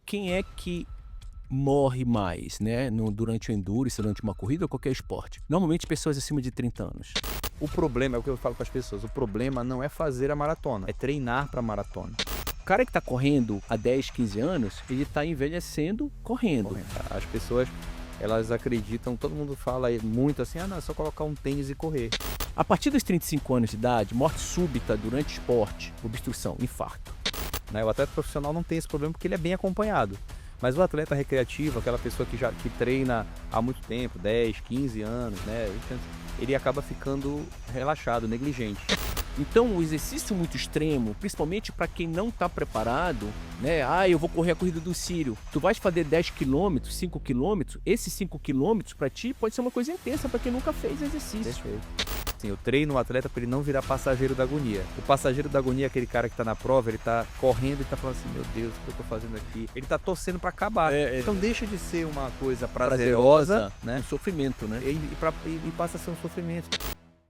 quem é que morre mais, né, durante o endurance, durante uma corrida ou qualquer esporte? Normalmente pessoas acima de 30 anos. O problema é o que eu falo com as pessoas, o problema não é fazer a maratona, é treinar para maratona. O cara que tá correndo há 10, 15 anos, ele tá envelhecendo correndo. As pessoas, elas acreditam, todo mundo fala aí muito assim, não, é só colocar um tênis e correr. A partir dos 35 anos de idade, morte súbita durante esporte, obstrução, infarto. Né? O atleta profissional não tem esse problema porque ele é bem acompanhado. Mas o atleta recreativo, aquela pessoa que treina há muito tempo, 10, 15 anos, né? Ele acaba ficando relaxado, negligente. Então, o exercício muito extremo, principalmente para quem não está preparado, né? Eu vou correr a corrida do Círio. Tu vais fazer 10 quilômetros, 5 quilômetros, esses 5 quilômetros para ti pode ser uma coisa intensa para quem nunca fez exercício. Perfeito. Assim, eu treino o atleta para ele não virar passageiro da agonia. O passageiro da agonia é aquele cara que tá na prova, ele tá correndo e tá falando assim, meu Deus, o que eu tô fazendo aqui? Ele tá torcendo para acabar. Então deixa de ser uma coisa prazerosa, né? Um sofrimento, né? E passa a ser um sofrimento.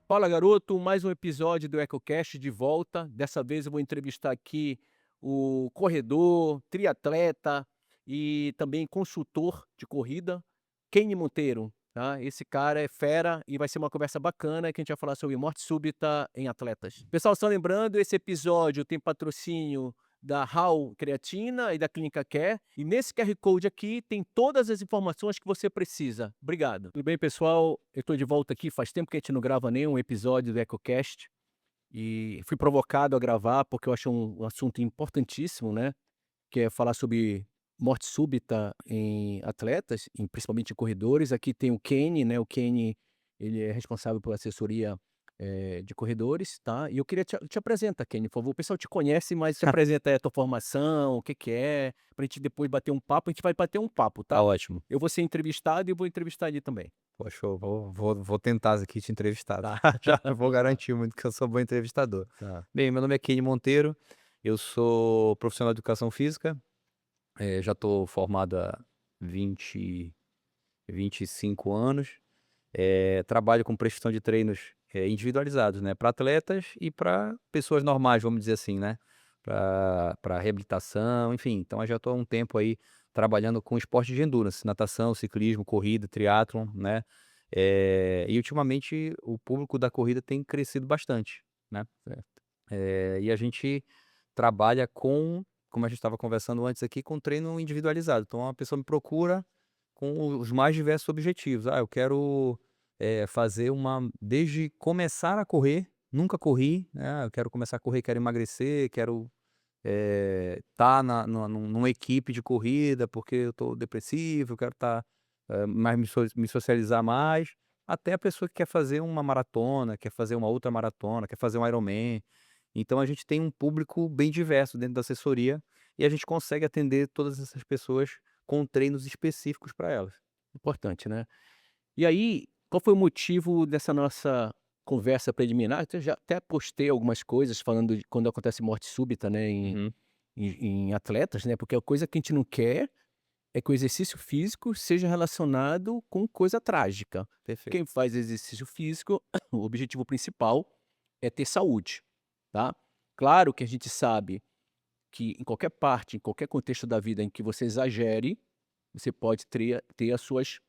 Fala, garoto, mais um episódio do EcoCast de volta. Dessa vez eu vou entrevistar aqui o corredor, triatleta e também consultor de corrida, Kenny Monteiro. Tá? Esse cara é fera e vai ser uma conversa bacana que a gente vai falar sobre morte súbita em atletas. Pessoal, só lembrando, esse episódio tem patrocínio da Hall Creatina e da Clínica Care. E nesse QR Code aqui tem todas as informações que você precisa. Obrigado. Tudo bem, pessoal? Eu estou de volta aqui. Faz tempo que a gente não grava nenhum episódio do EcoCast. E fui provocado a gravar porque eu acho um assunto importantíssimo, né? Que é falar sobre morte súbita em atletas, principalmente em corredores. Aqui tem o Kenny, né? O Kenny, ele é responsável pela assessoria de corredores, tá? E eu queria te apresentar, Kenny, por favor. O pessoal te conhece, mas se apresenta aí a tua formação, o que que é, pra gente depois bater um papo. A gente vai bater um papo, Tá tá? ótimo. Eu vou ser entrevistado e vou entrevistar ele também. Poxa, eu vou tentar aqui te entrevistar, Tá. tá? Já vou garantir muito que eu sou bom entrevistador. Tá. Bem, meu nome é Kenny Monteiro, eu sou profissional de educação física, já estou formado há 25 anos, trabalho com prestação de treinos, individualizados, né, para atletas e para pessoas normais, vamos dizer assim, né, para reabilitação, enfim. Então eu já estou há um tempo aí trabalhando com esporte de endurance, natação, ciclismo, corrida, triatlon, né, e ultimamente o público da corrida tem crescido bastante, né. Certo. E a gente trabalha com, como a gente estava conversando antes aqui, com treino individualizado. Então a pessoa me procura com os mais diversos objetivos. Eu quero, fazer desde começar a correr, nunca corri, né, eu quero começar a correr, quero emagrecer, quero, estar numa equipe de corrida, porque eu estou depressivo, eu quero estar, mais me socializar mais, até a pessoa que quer fazer uma maratona, quer fazer uma outra maratona, quer fazer um Ironman. Então a gente tem um público bem diverso dentro da assessoria, e a gente consegue atender todas essas pessoas com treinos específicos para elas. Importante, né? E aí, qual foi o motivo dessa nossa conversa preliminar? Eu já até postei algumas coisas falando de quando acontece morte súbita, né, Uhum, em atletas, né, porque a coisa que a gente não quer é que o exercício físico seja relacionado com coisa trágica. perfeito. Quem faz exercício físico, o objetivo principal é ter saúde, tá? Claro que a gente sabe que em qualquer parte, em qualquer contexto da vida em que você exagere, você pode ter as suas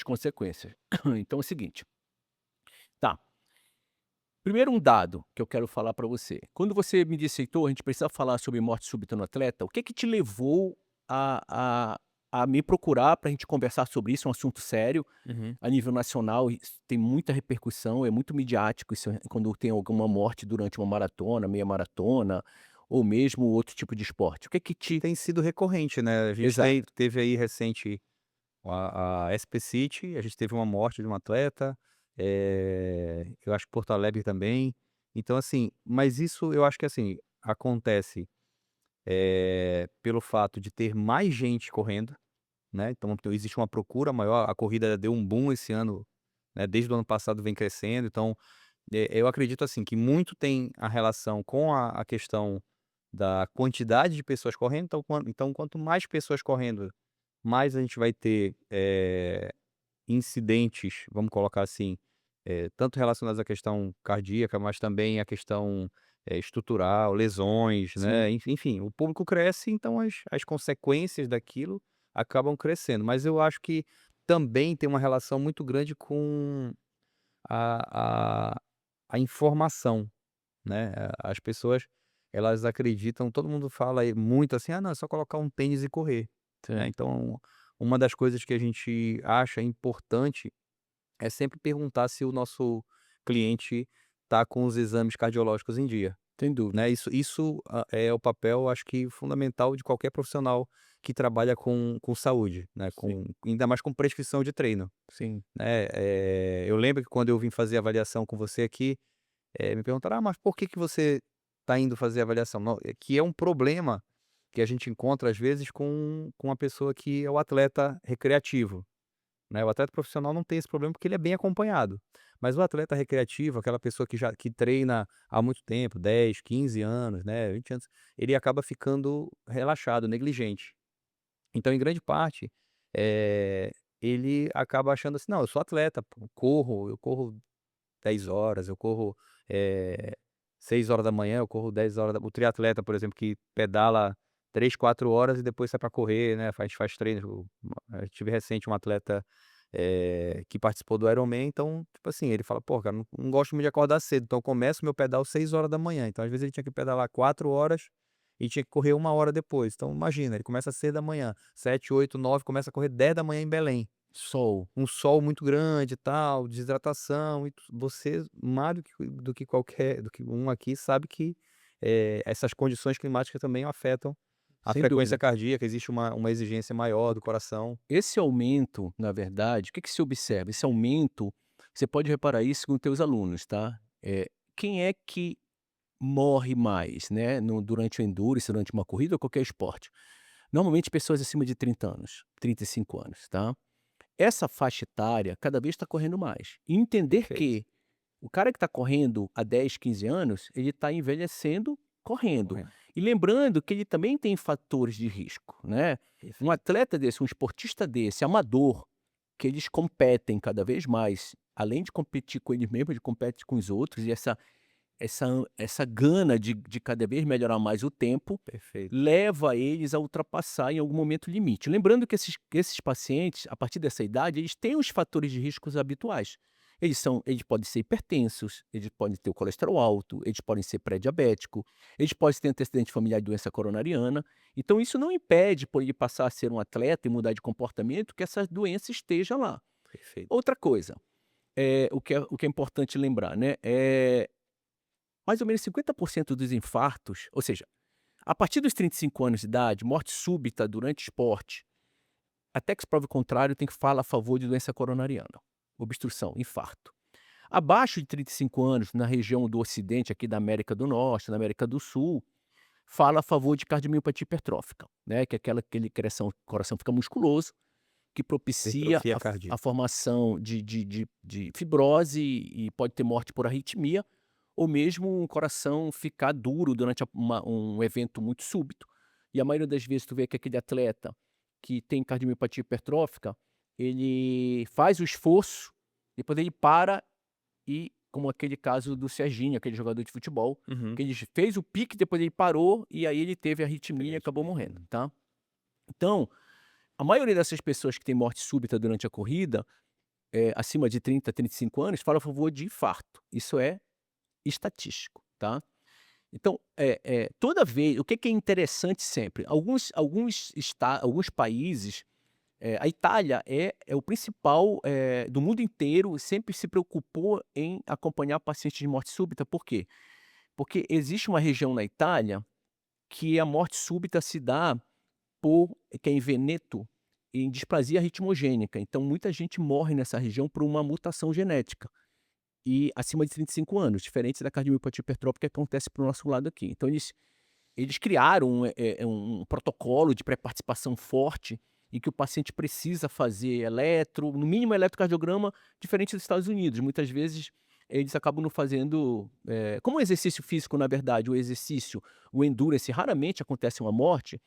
consequências. Então é o seguinte, tá, primeiro um dado que eu quero falar para você. Quando você me disse: "Heitor, a gente precisa falar sobre morte súbita no atleta", o que que te levou a a me procurar para a gente conversar sobre isso? É um assunto sério, Uhum. a nível nacional, isso tem muita repercussão, é muito midiático isso quando tem alguma morte durante uma maratona, meia maratona, ou mesmo outro tipo de esporte. O que que te Tem sido recorrente, né, a gente exato. teve aí recente a SP City, a gente teve uma morte de um atleta, eu acho que Porto Alegre também. Então assim, mas isso eu acho que, assim, acontece, pelo fato de ter mais gente correndo, né, então existe uma procura maior, a corrida deu um boom esse ano, né, desde o ano passado vem crescendo. Então, eu acredito, assim, que muito tem a relação com a questão da quantidade de pessoas correndo. Então quanto mais pessoas correndo, mais a gente vai ter, incidentes, vamos colocar assim, tanto relacionados à questão cardíaca, mas também à questão, estrutural, lesões, sim, né, enfim, o público cresce, então as consequências daquilo acabam crescendo. Mas eu acho que também tem uma relação muito grande com a a a informação, né, as pessoas, elas acreditam, todo mundo fala aí muito assim: "Ah, não, é só colocar um tênis e correr", né, certo. então uma das coisas que a gente acha importante é sempre perguntar se o nosso cliente está com os exames cardiológicos em dia, Sem né, dúvida. isso é o papel, acho que fundamental de qualquer profissional que trabalha com saúde, né, Sim, com ainda mais com prescrição de treino, sim, né, eu lembro que quando eu vim fazer avaliação com você aqui, me perguntaram: "Ah, mas por que que você está indo fazer avaliação?" Não, é que é um problema que a gente encontra às vezes com uma pessoa que é o atleta recreativo, né, o atleta profissional não tem esse problema porque ele é bem acompanhado, mas o atleta recreativo, aquela pessoa que treina há muito tempo, 10, 15 anos, né, 20 anos, ele acaba ficando relaxado, negligente. Então, em grande parte, eh, ele acaba achando assim: "Não, eu sou atleta, pô, eu corro 10 horas, eu corro, eh, 6 horas da manhã, eu corro 10 horas. O triatleta, por exemplo, que pedala 3, 4 horas e depois sai para correr, né, faz treino. Eu tive recente um atleta, que participou do Ironman, então, tipo assim, ele fala: "Pô, cara, não gosto muito de acordar cedo, então eu começo meu pedal 6 horas da manhã." Então, às vezes, ele tinha que pedalar 4 horas e tinha que correr 1 hora depois. Então imagina, ele começa às 6 da manhã, 7, 8, 9, começa a correr 10 da manhã em Belém. sol. Um sol muito grande e tal, desidratação, e você mais do que qualquer do que um aqui sabe que, essas condições climáticas também afetam a Sem frequência dúvida. cardíaca, existe uma exigência maior do coração. Esse aumento, na verdade, o que que se observa? Esse aumento, você pode reparar isso com teus alunos, tá? Quem é que morre mais, né, durante o endurance, durante uma corrida ou qualquer esporte? Normalmente pessoas acima de 30 anos, 35 anos, tá? Essa faixa etária cada vez está correndo mais. E entender Perfeito, que o cara que está correndo há 10, 15 anos, ele está envelhecendo correndo. correto, E lembrando que ele também tem fatores de risco, né. Um perfeito, atleta desse, um esportista desse, amador, que eles competem cada vez mais, além de competir com eles mesmos, ele compete com os outros, e essa gana de cada vez melhorar mais o tempo, perfeito. leva eles a ultrapassar em algum momento o limite. Lembrando que esses pacientes, a partir dessa idade, eles têm os fatores de riscos habituais. Eles podem ser hipertensos, eles podem ter o colesterol alto, eles podem ser pré-diabético, eles podem ter antecedente familiar de doença coronariana. Então isso não impede, por ele passar a ser um atleta e mudar de comportamento, que essa doença esteja lá. Perfeito. Outra coisa, o que é importante lembrar, né, mais ou menos 50% dos infartos, ou seja, a partir dos 35 anos de idade, morte súbita durante esporte, até que se prove o contrário, tem que falar a favor de doença coronariana, obstrução, infarto. Abaixo de 35 anos, na região do ocidente aqui da América do Norte, na América do Sul, fala a favor de cardiomiopatia hipertrófica, né, que é aquele coração fica musculoso, que propicia Hipertrofia a cardíaca. formação de fibrose e pode ter morte por arritmia, ou mesmo um coração ficar duro durante um evento muito súbito. E a maioria das vezes tu vê que aquele atleta que tem cardiomiopatia hipertrófica, ele faz o esforço, depois ele para e, como aquele caso do Serginho, aquele jogador de futebol, Uhum. que ele fez o pique, depois ele parou e aí ele teve arritmia e acabou Arritmia. morrendo, tá. Então, a maioria dessas pessoas que têm morte súbita durante a corrida, acima de 30, 35 anos, fala a favor de infarto. Isso é estatístico, tá. Então, toda vez o que que é interessante sempre, alguns países, a Itália é o principal, do mundo inteiro, sempre se preocupou em acompanhar pacientes de morte súbita, por quê? Porque existe uma região na Itália que a morte súbita se dá que é em Veneto, em displasia ritmogênica, então muita gente morre nessa região por uma mutação genética, e acima de 35 anos, diferente da cardiomiopatia hipertrófica que acontece para o nosso lado aqui. Então eles criaram um protocolo de pré-participação forte, em que o paciente precisa fazer no mínimo eletrocardiograma, diferente dos Estados Unidos. Muitas vezes eles acabam não fazendo, como o exercício físico, na verdade, o endurance, raramente acontece uma morte,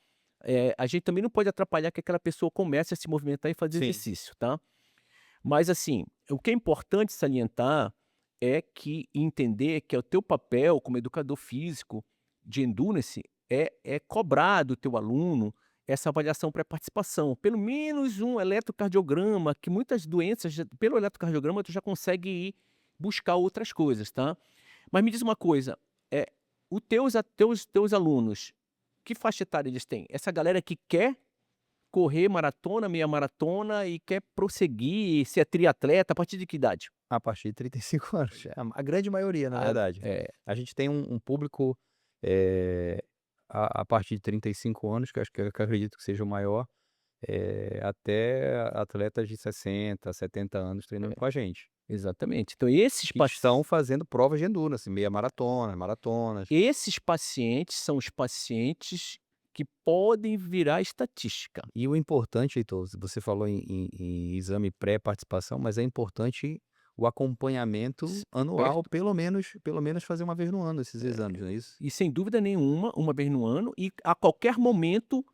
a gente também não pode atrapalhar que aquela pessoa comece a se movimentar e fazer Sim. exercício, tá. Mas assim, o que é importante salientar é que entender que é o teu papel como educador físico de endurance é cobrar do teu aluno essa avaliação pré-participação, pelo menos um eletrocardiograma, que muitas doenças pelo eletrocardiograma tu já consegue ir buscar outras coisas, tá. Mas me diz uma coisa, é os teus alunos, que faixa etária eles têm? Essa galera que quer correr maratona, meia maratona e quer prosseguir, ser triatleta, a partir de que idade? A partir de 35 anos, a grande maioria, na Ah, verdade. é, A gente tem um público, eh, a partir de 35 anos, que eu acho que eu acredito que seja o maior, até atletas de 60, 70 anos treinando com a gente, exatamente. Então esses que estão fazendo provas de endurance, meia maratona, maratonas. esses pacientes são os pacientes que podem virar estatística. E o importante, Heitor, você falou em exame pré-participação, mas é importante o acompanhamento anual, Certo? pelo menos fazer uma vez no ano esses exames, não é isso? E sem dúvida nenhuma, uma vez no ano e a qualquer momento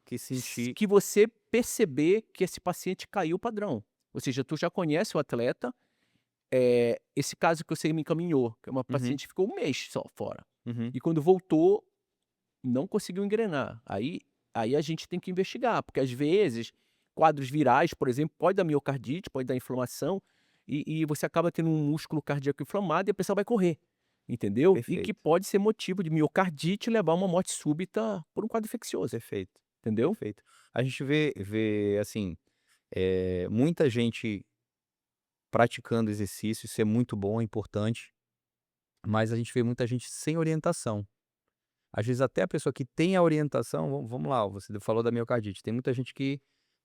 Que sentir que você perceber que esse paciente caiu o padrão. Ou seja, tu já conhece o atleta, esse caso que você me encaminhou, que é uma uhum, paciente que ficou um mês só fora. uhum, E quando voltou, não conseguiu engrenar. Aí a gente tem que investigar, porque às vezes quadros virais, por exemplo, pode dar miocardite, pode dar inflamação, e você acaba tendo um músculo cardíaco inflamado e a pessoa vai correr, entendeu? E que perfeito, pode ser motivo de miocardite e levar a uma morte súbita por um quadro infeccioso, perfeito, entendeu? perfeito. A gente vê assim, muita gente praticando exercício, isso é muito bom, é importante, mas a gente vê muita gente sem orientação. Às vezes até a pessoa que tem a orientação, vamos lá, você falou da miocardite, tem muita gente que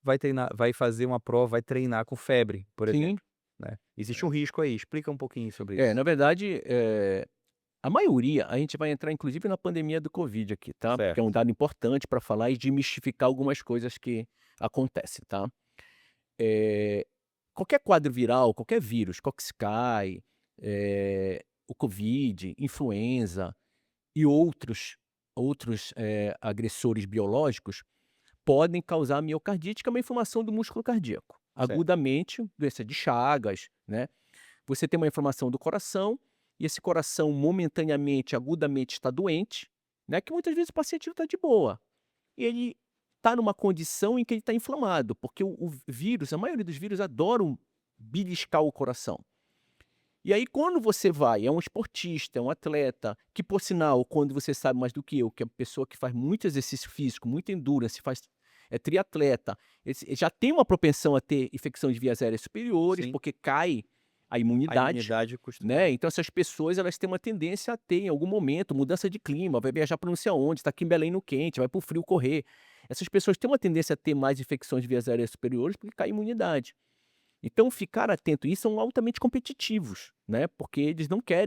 vai fazer uma prova, vai treinar com febre, por Sim. exemplo, né. Existe um risco aí, explica um pouquinho sobre É, isso. na verdade, a maioria, a gente vai entrar inclusive na pandemia do Covid aqui, tá? Porque é um Certo, dado importante para falar e desmistificar algumas coisas que acontecem, tá? Eh, Qualquer quadro viral, qualquer vírus, coccidioides, o Covid, influenza e outros agressores biológicos podem causar miocardite, que é uma inflamação do músculo cardíaco. certo. Agudamente, doença de Chagas, né? Você tem uma inflamação do coração, e esse coração momentaneamente, agudamente está doente, né, que muitas vezes o paciente está de boa, e ele está numa condição em que ele está inflamado, porque o vírus, a maioria dos vírus adoram beliscar o coração. E aí quando você vai, é um esportista, é um atleta, que por sinal, quando você sabe mais do que eu, que é uma pessoa que faz muito exercício físico, muita endurance, é triatleta, já tem uma propensão a ter infecção de vias aéreas superiores, Sim, porque cai a a imunidade, imunidade costuma né, então essas pessoas elas têm uma tendência a ter em algum momento mudança de clima, vai viajar para não sei aonde, está aqui em Belém no quente, vai para o frio correr. Essas pessoas têm uma tendência a ter mais infecções de vias aéreas superiores, porque cai a imunidade. Então ficar atento, e são altamente competitivos, né, porque eles não quer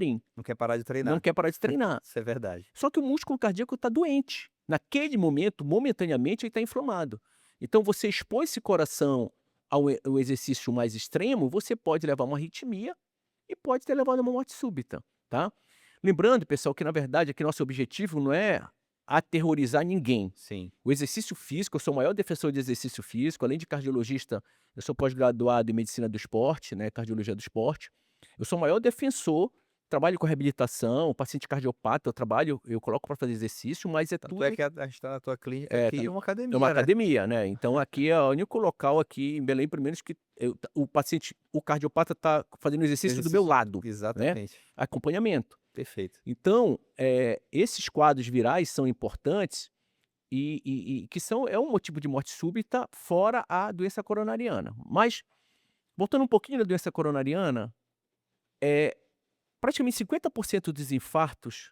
parar de não treinar. quer parar de treinar. Isso é verdade. Só que o músculo cardíaco está doente. Naquele momento, momentaneamente, ele está inflamado. Então você expor esse coração ao exercício mais extremo, você pode levar a uma arritmia e pode ter levado a uma morte súbita, tá. Lembrando, pessoal, que na verdade aqui nosso objetivo não é aterrorizar ninguém. Sim, O exercício físico, eu sou o maior defensor de exercício físico, além de cardiologista, eu sou pós-graduado em medicina do esporte, né, cardiologia do esporte. Eu sou o maior defensor, trabalho com reabilitação, paciente cardiopata, eu coloco para fazer exercício, mas é tanto é tudo que a gente tá na tua clínica é, tá aqui, é no uma é uma academia, né. academia, né, então aqui é o único local aqui em Belém, pelo menos que o paciente, o cardiopata está fazendo exercício do meu Exercício lado, né, exatamente, acompanhamento. perfeito. Então, esses quadros virais são importantes e que são é um motivo de morte súbita, fora a doença coronariana. Mas, voltando um pouquinho na doença coronariana, eh, praticamente 50% dos infartos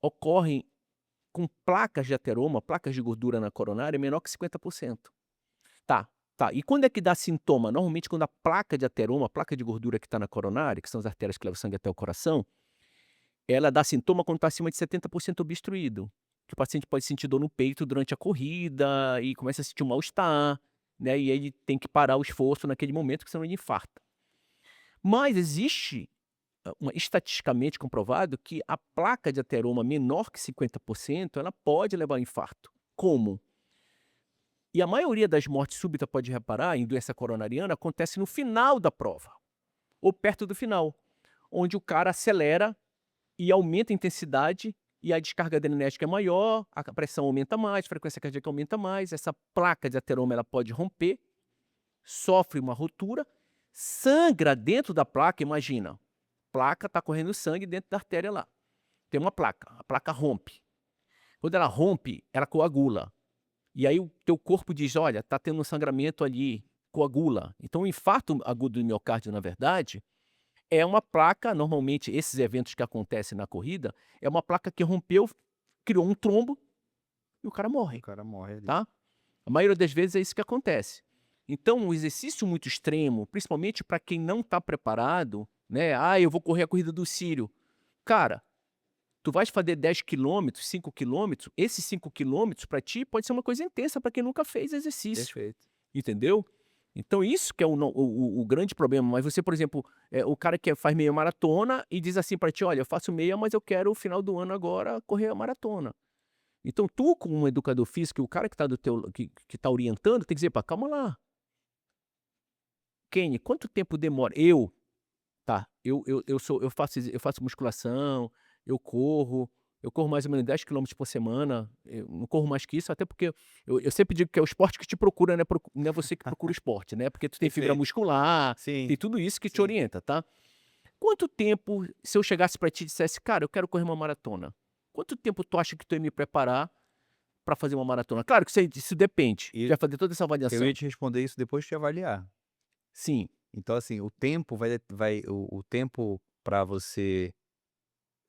ocorrem com placas de ateroma, placas de gordura na coronária menor que 50%. Tá, tá. E quando é que dá sintoma? Normalmente quando a placa de ateroma, a placa de gordura que está na coronária, que são as artérias que levam sangue até o coração, ela dá sintoma quando está acima de 70% obstruído, que o paciente pode sentir dor no peito durante a corrida e começa a sentir um mal-estar, né, e aí ele tem que parar o esforço naquele momento, que senão ele infarta. Mas existe, estatisticamente comprovado que a placa de ateroma menor que 50%, ela pode levar ao infarto. Como? E a maioria das mortes súbitas, pode reparar, em doença coronariana, acontece no final da prova, ou perto do final. onde o cara acelera e aumenta a intensidade, e a descarga adrenérgica é maior, a pressão aumenta mais, a frequência cardíaca aumenta mais, essa placa de ateroma ela pode romper, sofre uma ruptura, sangra dentro da placa, imagina, placa está correndo sangue dentro da artéria lá, tem uma placa, a placa rompe. Quando ela rompe, ela coagula. E aí o teu corpo diz: "Olha, tá tendo um sangramento ali, coagula". Então o infarto agudo do miocárdio, na verdade, é uma placa, normalmente esses eventos que acontecem na corrida, é uma placa que rompeu, criou um trombo e o cara O morre, cara morre ali. tá. A maioria das vezes é isso que acontece. Então um exercício muito extremo, principalmente para quem não está preparado, né: "Ah, eu vou correr a corrida do Círio". Cara, tu vais fazer 10 quilômetros, 5 quilômetros, esses 5 quilômetros para ti pode ser uma coisa intensa para quem nunca fez exercício, Perfeito. entendeu? Então isso que é o grande problema, mas você, por exemplo, o cara que faz meia maratona e diz assim para ti: "Olha, eu faço meia, mas eu quero o final do ano agora correr a maratona". Então tu, como um educador físico, e o cara que está do teu que tá orientando, tem que dizer: "Pá, calma lá, Kenny, quanto tempo demora?" Tá, eu faço musculação, eu corro, eu corro mais ou menos 10 quilômetros por semana, eu não corro mais que isso, até porque eu sempre digo que é o esporte que te procura, né, não é você que procura o esporte, né, porque tu tem fibra Perfeito. muscular, Sim, tem tudo isso que te sim. orienta, tá. Quanto tempo, se eu chegasse pra ti e dissesse: "Cara, eu quero correr uma maratona", quanto tempo tu acha que tu ia me preparar pra fazer uma maratona? Claro que isso depende, tu E vai fazer toda essa eu ia avaliação. te responder isso depois de te avaliar. Sim, Então, assim, o tempo vai o tempo para você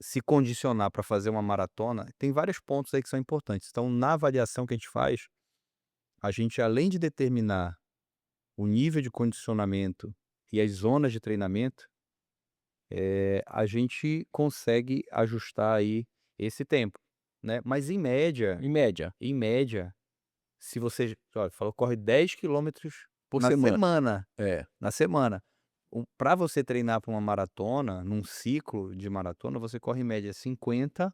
se condicionar para fazer uma maratona, tem vários pontos aí que são importantes. Então, na avaliação que a gente faz, a gente além de determinar o nível de condicionamento e as zonas de treinamento, a gente consegue ajustar aí esse tempo, né. Mas em média, em média, se você olha, falou corre 10 quilômetros por na semana. semana. É, Na semana. Para você treinar para uma maratona, num ciclo de maratona, você corre em média 50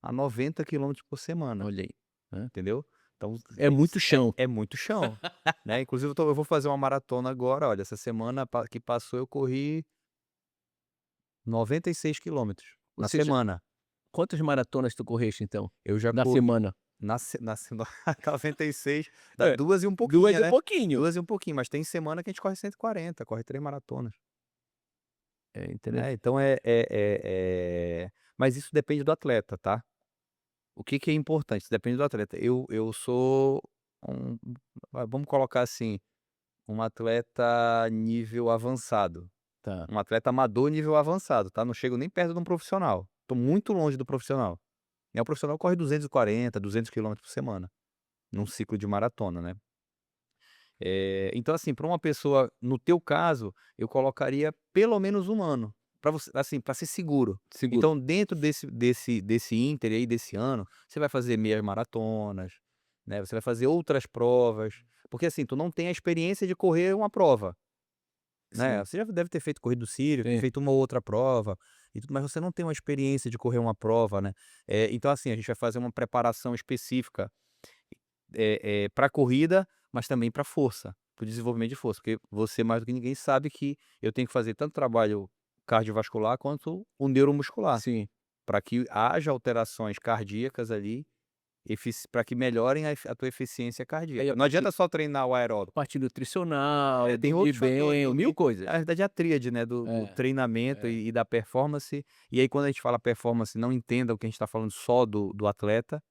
a 90 quilômetros por semana, olha aí, né. entendeu. Então É muito chão. é muito chão, né. Inclusive eu vou fazer uma maratona agora, olha, essa semana que passou eu corri 96 quilômetros Ou na seja, semana. quantas maratonas tu correste então, Eu já na corri semana? na sema 96, dá É, 2 e um 2 pouquinho, e né. pouquinho. 2 e um pouquinho, mas tem semana que a gente corre 140, corre 3 maratonas. É Né, interessante. então mas isso depende do atleta, tá. O que que é importante? Isso depende do atleta. Eu sou um vamos colocar assim, um atleta nível avançado, Tá. um atleta amador nível avançado, tá, não chego nem perto de um profissional, tô muito longe do profissional. O profissional corre 240, 200 quilômetros por semana, num ciclo de maratona, né. Então assim, para uma pessoa no teu caso, eu colocaria pelo menos um ano, para você assim, para ser seguro. Seguro. Então dentro desse ínter aí, desse ano, você vai fazer meias maratonas, né, você vai fazer outras provas, porque assim, tu não tem a experiência de correr uma prova, né, Sim, você já deve ter feito corrida do Círio, ter sim. feito uma outra prova e tudo, mas você não tem uma experiência de correr uma prova, né. Então assim, a gente vai fazer uma preparação específica pra corrida, mas também para força, para o desenvolvimento de força, porque você mais do que ninguém sabe que eu tenho que fazer tanto trabalho cardiovascular quanto o neuromuscular, Sim. para que haja alterações cardíacas ali, para que melhorem a tua eficiência E aí cardíaca. Não adianta só treinar o a aeróbico, parte nutricional, tem dormir outros fatores, bem, mil na coisas. verdade é a tríade, né, do É, treinamento é. e da performance, e aí quando a gente fala performance não entenda o que a gente está falando só do atleta,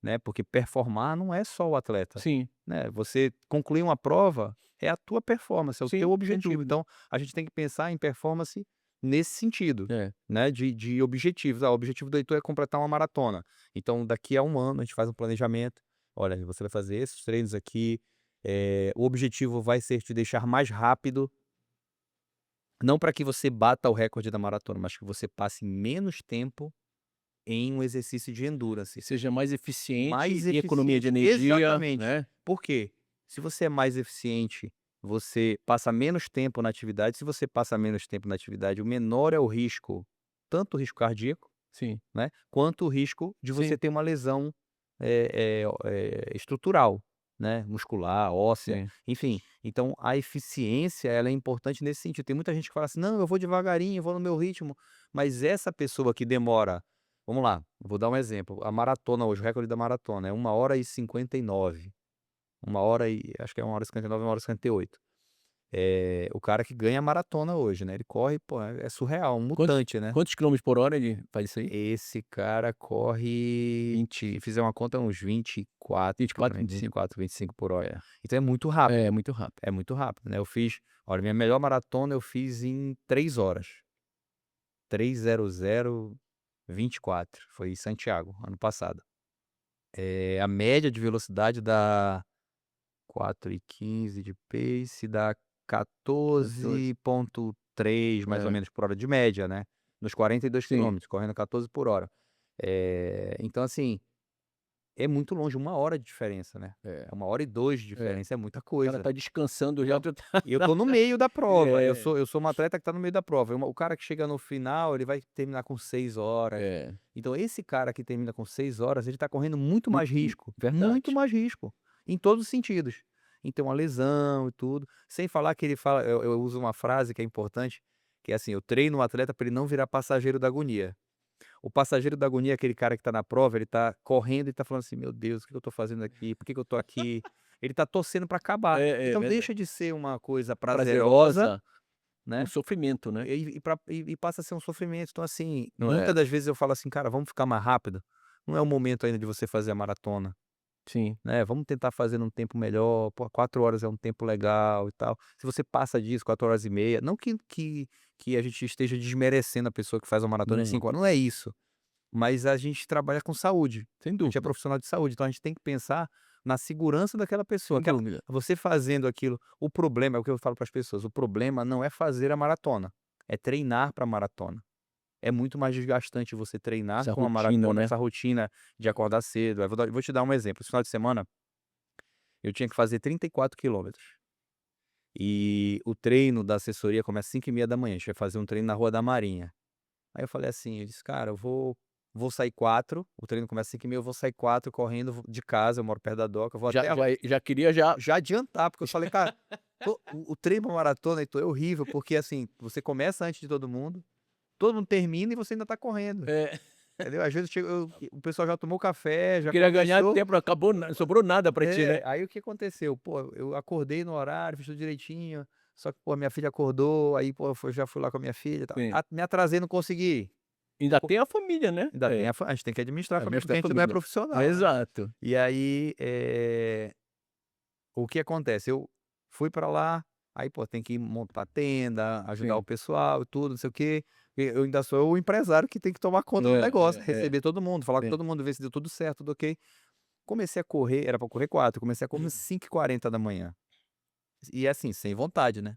né, porque performar não é só o atleta, Sim, né, você concluir uma prova é a tua performance, é o teu sim, sem objetivo, dúvida. então a gente tem que pensar em performance nesse sentido, É. né, de objetivos. O objetivo do Heitor é completar uma maratona, então daqui a um ano a gente faz um planejamento, olha, você vai fazer esses treinos aqui, o objetivo vai ser te deixar mais rápido, não para que você bata o recorde da maratona, mas que você passe menos tempo em um exercício de endurance. E seja mais eficiente Mais e economia de eficiente, energia, exatamente. né. Por quê? Se você é mais eficiente, você passa menos tempo na atividade, se você passa menos tempo na atividade, o menor é o risco, tanto o risco cardíaco, Sim, né, quanto o risco de você sim. ter uma lesão, estrutural, né, muscular, óssea, Sim. enfim. Então a eficiência, ela é importante nesse sentido. Tem muita gente que fala assim: "Não, eu vou devagarinho, vou no meu ritmo", mas essa pessoa que demora, vamos lá, vou dar um exemplo, a maratona hoje, o recorde da maratona é 1h59, 1 hora e acho que é 1h59, 1h58. O cara que ganha a maratona hoje, né, ele corre, pô, é surreal, um Quantos mutante, né. quantos quilômetros por hora ele faz isso aí? Esse cara corre, se 20, fizer uma conta, uns 24, 24, 25. 24, 25 por hora. Então é muito rápido, Muito rápido. é muito rápido, né. Eu fiz, olha, minha melhor maratona eu fiz em 3 horas, 3:00:24, foi em Santiago, ano passado. A média de velocidade dá 4:15 de pace, dá 14. 14,3 mais ou É. menos por hora de média, né, nos 42 Sim. quilômetros, correndo 14 por hora. Então assim, é muito longe, 1 hora de diferença, né. É, É 1h02 de é. diferença, é muita O cara coisa. tá descansando já, Então, tu tá e eu tô no meio da prova, eu é, sou eu sou um atleta que tá no meio da prova, o cara que chega no final, ele vai terminar com 6 horas. é. Então esse cara que termina com 6 horas, ele tá correndo muito Verdade. mais risco, em todos os sentidos. Então a lesão e tudo, sem falar que ele fala, eu uso uma frase que é importante, que é assim: "Eu treino o atleta para ele não virar passageiro da agonia". O passageiro da agonia é aquele cara que tá na prova, ele tá correndo e tá falando assim: "Meu Deus, o que que eu tô fazendo aqui? Por que que eu tô aqui?". Ele tá torcendo pra acabar. É Então verdade. deixa de ser uma coisa prazerosa, Prazerosa, um né, sofrimento, né, e passa a ser um sofrimento. Então, assim, não é? muitas das vezes eu falo assim: "Cara, vamos ficar mais rápido? Não é o momento ainda de você fazer a maratona, Sim. né, vamos tentar fazer num tempo melhor. Pô, 4 horas é um tempo legal e tal". Se você passa disso, 4 horas e meia, não que a gente esteja desmerecendo a pessoa que faz uma maratona em Não, 5 horas, não é isso. Mas a gente trabalha com saúde, sem a gente é dúvida, profissional de saúde, então a gente tem que pensar na segurança daquela pessoa, sem aquela, dúvida. você fazendo aquilo, o problema é o que eu falo para as pessoas, o problema não é fazer a maratona, é treinar para a maratona. É muito mais desgastante você treinar Essa para uma rotina, maratona, né. essa rotina de acordar cedo. Vou te dar um exemplo, esse final de semana eu tinha que fazer 34 quilômetros, e o treino da assessoria começa às 5:30 da manhã, a gente vai fazer um treino na Rua da Marinha. Aí eu falei assim, eu disse: "Cara, eu vou sair 4, o treino começa às 5:30, eu vou sair 4 correndo, de casa, eu moro perto da doca, eu vou Já até já já queria já já adiantar", porque eu falei: "Cara, o treino pra maratona, Heitor, é horrível, porque, assim, você começa antes de todo mundo termina e você ainda tá correndo", é, entendeu. Às vezes chega o pessoal já tomou café, tu já queria ganhar conversou. tempo, acabou na sobrou nada pra ti, né. Aí o que aconteceu? Pô, eu acordei no horário, fiz tudo direitinho, só que, pô, minha filha acordou, aí, pô, já fui lá com a minha filha e tal. Sim. Me atrasei, não consegui. Ainda tem a família, né. Ainda tem É, a gente tem que administrar a família, mestre porque da a gente não é família. profissional, né. Exato. E aí, o que acontece, eu fui pra lá, aí, pô, tem que montar tenda, ajudar o Sim. pessoal e tudo, não sei o quê, e eu ainda sou o empresário que tem que tomar conta do negócio, receber todo mundo, falar com sim. todo mundo, ver se deu tudo certo, tudo ok. Comecei a correr, era pra correr 4, comecei a correr 5:40 da manhã. E assim, sem vontade, né,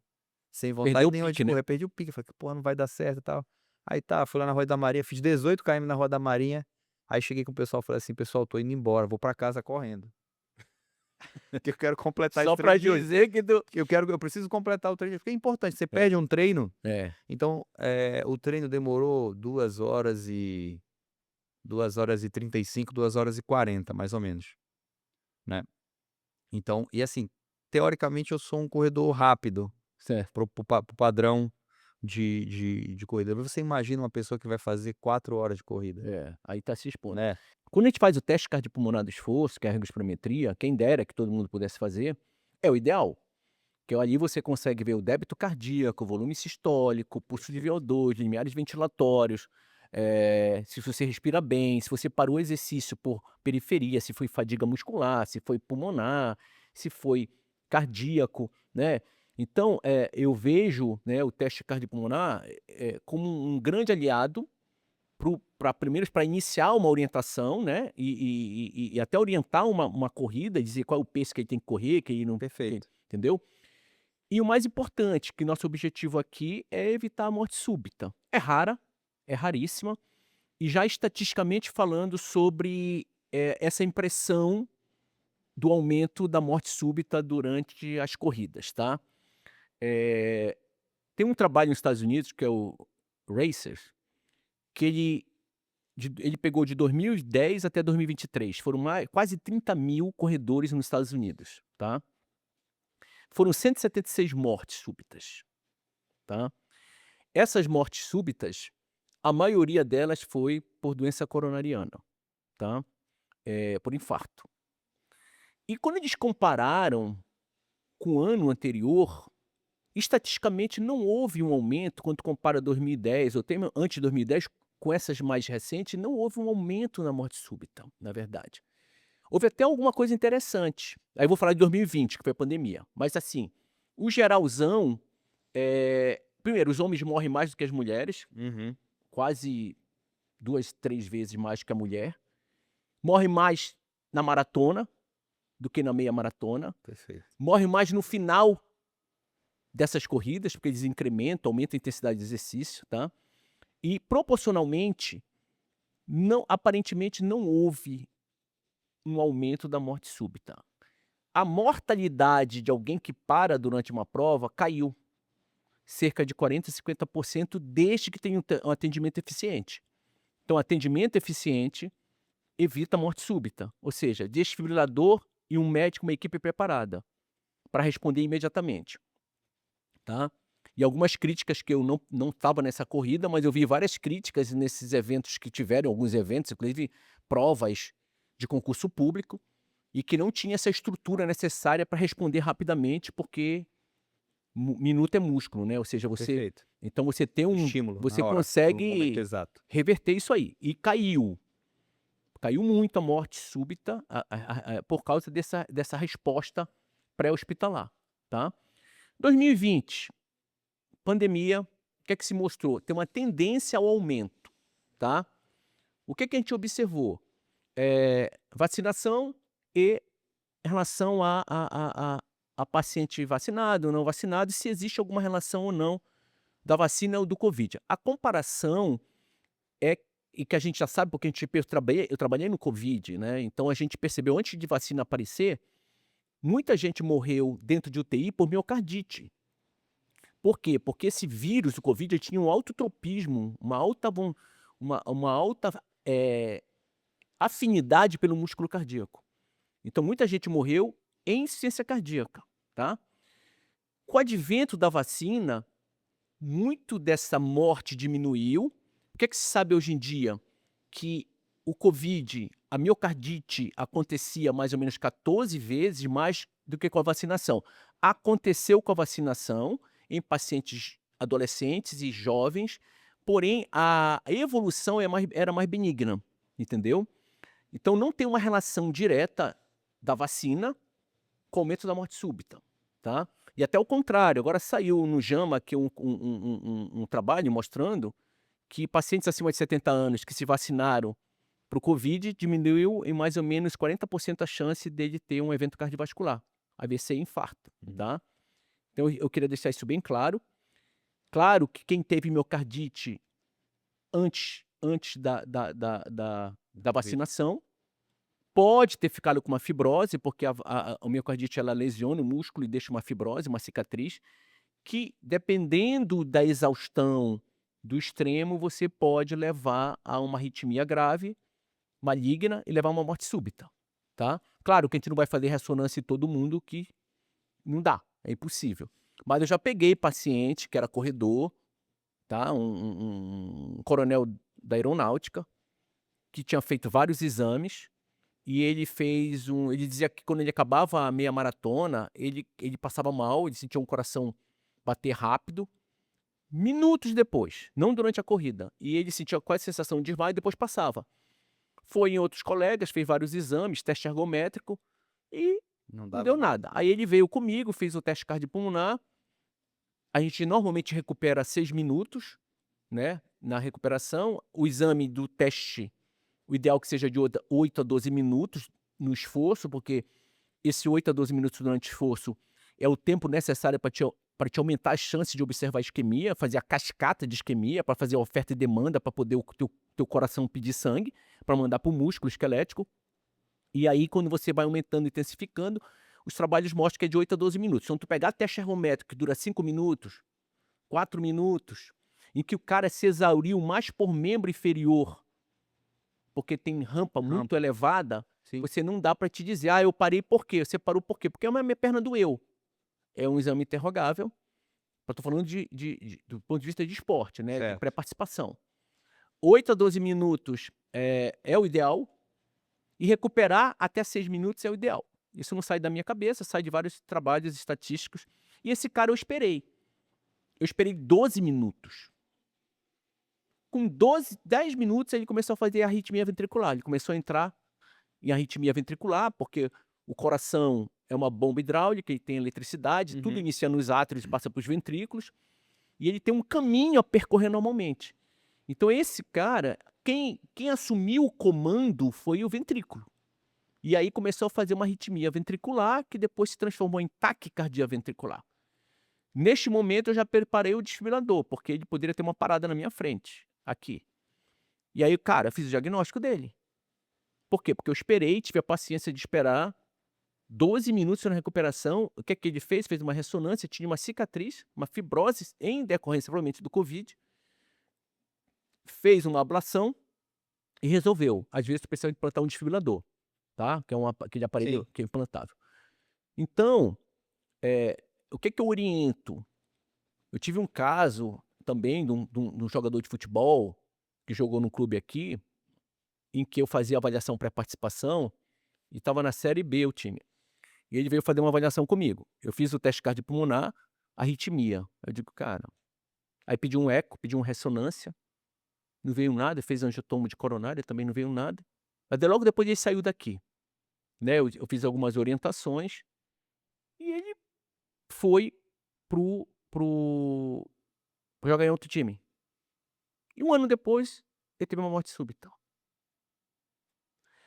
sem Perdeu vontade o nenhuma de pique, né. correr, perdi o pique, falei: "Pô, não vai dar certo e tal". Aí tá, fui lá na Rua da Marinha, fiz 18 km na Rua da Marinha, aí cheguei com o pessoal, falei assim: "Pessoal, tô indo embora, vou pra casa correndo, que eu quero completar esse Só pra treino de hoje, dizer que tu eu preciso completar o treino", porque é importante, você perde um treino, é, então, o treino demorou 2 horas e 35, 2 horas e 40 mais ou menos, né. Então e assim, teoricamente eu sou um corredor rápido, certo. para o padrão de corrida. Você imagina uma pessoa que vai fazer 4 horas de corrida, É, aí tá se expondo. né. Quando a gente faz o teste cardiopulmonar do esforço, que é a ergospirometria, quem dera que todo mundo pudesse fazer, é o ideal, que ali você consegue ver o débito cardíaco, o volume sistólico, pulso de VO2, limiares ventilatórios, se você respira bem, se você parou o exercício por periferia, se foi fadiga muscular, se foi pulmonar, se foi cardíaco, né. Então, eu vejo, né, o teste cardiopulmonar, como um grande aliado para primeiro para iniciar uma orientação, né, e até orientar uma corrida, dizer qual é o pace que ele tem que correr, que ele não que Perfeito. entendeu? E o mais importante, que nosso objetivo aqui é evitar a morte súbita. É rara, é raríssima, e já estatisticamente falando sobre, essa impressão do aumento da morte súbita durante as corridas, tá. Eh, tem um trabalho nos Estados Unidos que é o Racers, que ele ele pegou de 2010 até 2023, foram quase 30 mil corredores nos Estados Unidos, tá? Foram 176 mortes súbitas, tá? Essas mortes súbitas, a maioria delas foi por doença coronariana, tá? Por infarto. E quando eles compararam com o ano anterior, estatisticamente não houve um aumento quando compara 2010 ou até antes de 2010 com essas mais recentes, não houve um aumento na morte súbita, na verdade. Houve até alguma coisa interessante. Aí eu vou falar de 2020, que foi a pandemia. Mas assim, o geralzão, primeiro, os homens morrem mais do que as mulheres, Uhum. quase 2, 3 vezes mais que a mulher. Morre mais na maratona do que na meia maratona. Perfeito. Morre mais no final dessas corridas, porque eles incrementam, aumentam a intensidade de exercício, tá? E proporcionalmente, aparentemente não houve um aumento da morte súbita. A mortalidade de alguém que para durante uma prova caiu cerca de 40% a 50% desde que tenha um atendimento eficiente. Então, atendimento eficiente evita a morte súbita, ou seja, desfibrilador e um médico, uma equipe preparada para responder imediatamente, tá? E algumas críticas que eu não estava nessa corrida, mas eu vi várias críticas nesses eventos que tiveram, alguns eventos, inclusive provas de concurso público, e que não tinha essa estrutura necessária para responder rapidamente, porque minuto é músculo, né? Ou seja, Perfeito. então você tem Estímulo você na hora, no momento consegue exato. reverter isso aí. E caiu muito a morte súbita por causa dessa resposta pré-hospitalar, tá? 2020, pandemia, o que é que se mostrou? Tem uma tendência ao aumento, tá? O que é que a gente observou? Vacinação e em relação a paciente vacinado ou não vacinado, e se existe alguma relação ou não da vacina ou do Covid. A comparação e que a gente já sabe, porque eu trabalhei no Covid, né, então a gente percebeu antes de vacina aparecer, muita gente morreu dentro de UTI por miocardite. Por quê? Porque esse vírus, o Covid, ele tinha um alto tropismo, uma alta, afinidade pelo músculo cardíaco. Então muita gente morreu em insuficiência cardíaca, tá? Com o advento da vacina, muito dessa morte diminuiu. O que é que se sabe hoje em dia? Que o Covid, a miocardite acontecia mais ou menos 14 vezes mais do que com a vacinação. Aconteceu com a vacinação em pacientes adolescentes e jovens, porém a evolução era mais benigna, entendeu? Então não tem uma relação direta da vacina com o aumento da morte súbita, tá? E até o contrário, agora saiu no JAMA que um trabalho mostrando que pacientes acima de 70 anos que se vacinaram para o Covid diminuiu em mais ou menos 40% a chance dele ter um evento cardiovascular, AVC e infarto, tá? Então eu queria deixar isso bem claro. Claro que quem teve miocardite antes da vacinação pode ter ficado com uma fibrose, porque a miocardite ela lesiona o músculo e deixa uma fibrose, uma cicatriz, que dependendo da exaustão do extremo, você pode levar a uma arritmia grave, maligna e levar a uma morte súbita, tá? Claro que a gente não vai fazer ressonância em todo mundo, que não dá, é impossível. Mas eu já peguei paciente que era corredor, tá? Um coronel da aeronáutica, que tinha feito vários exames, e ele dizia que quando ele acabava a meia maratona, ele passava mal, ele sentia um coração bater rápido, minutos depois, não durante a corrida. E ele sentia quase sensação de desmaio e depois passava. Foi em outros colegas, fez vários exames, teste ergométrico e Não não dava deu nada. nada. Aí ele veio comigo, fez o teste cardiopulmonar. A gente normalmente recupera 6 minutos, né, na recuperação. O exame do teste, o ideal é que seja de 8 a 12 minutos no esforço, porque esse 8 a 12 minutos durante o esforço é o tempo necessário para te aumentar as chances de observar a isquemia, fazer a cascata de isquemia, para fazer a oferta e demanda, para poder o teu coração pedir sangue, para mandar para o músculo esquelético. E aí, quando você vai aumentando e intensificando, os trabalhos mostram que é de 8 a 12 minutos. Então, tu pegar teste ergométrico que dura 5 minutos, 4 minutos, em que o cara se exauriu mais por membro inferior porque tem rampa muito Rampa. elevada, Sim. você não dá para te dizer: "Ah, eu parei por quê?". Você parou por quê? Porque a minha perna doeu. É um exame interrogável, eu tô falando do ponto de vista de esporte, né, de Certo. pré-participação. 8 a 12 minutos, é o ideal, e recuperar até 6 minutos é o ideal. Isso não sai da minha cabeça, sai de vários trabalhos estatísticos. E esse cara eu esperei 12 minutos. Com 10 minutos ele começou a fazer arritmia ventricular, ele começou a entrar em arritmia ventricular, porque o coração é uma bomba hidráulica, ele tem eletricidade, tudo Uhum. inicia nos átrios e passa para os ventrículos, e ele tem um caminho a percorrer normalmente. Então esse cara, quem assumiu o comando foi o ventrículo. E aí começou a fazer uma arritmia ventricular, que depois se transformou em taquicardia ventricular. Neste momento eu já preparei o desfibrilador, porque ele poderia ter uma parada na minha frente, aqui. E aí, cara, eu fiz o diagnóstico dele. Por quê? Porque eu esperei, tive a paciência de esperar 12 minutos na recuperação. O que é que ele fez? Fez uma ressonância, tinha uma cicatriz, uma fibrose em decorrência provavelmente do Covid, fez uma ablação e resolveu. Às vezes tu precisa implantar um desfibrilador, tá? Que é aquele Sim. aparelho que é implantável. Então, o que é que eu oriento? Eu tive um caso também de um jogador de futebol que jogou num clube aqui, em que eu fazia avaliação pré-participação e estava na série B o time. E ele veio fazer uma avaliação comigo. Eu fiz o teste cardiopulmonar, arritmia. Eu digo: "Cara", aí pedi um eco, pedi uma ressonância, não veio nada, fez angiotomo de coronária, também não veio nada. Mas daí logo depois ele saiu daqui, né, eu fiz algumas orientações, e ele foi pro pra jogar em outro time. E 1 ano depois, ele teve uma morte súbita.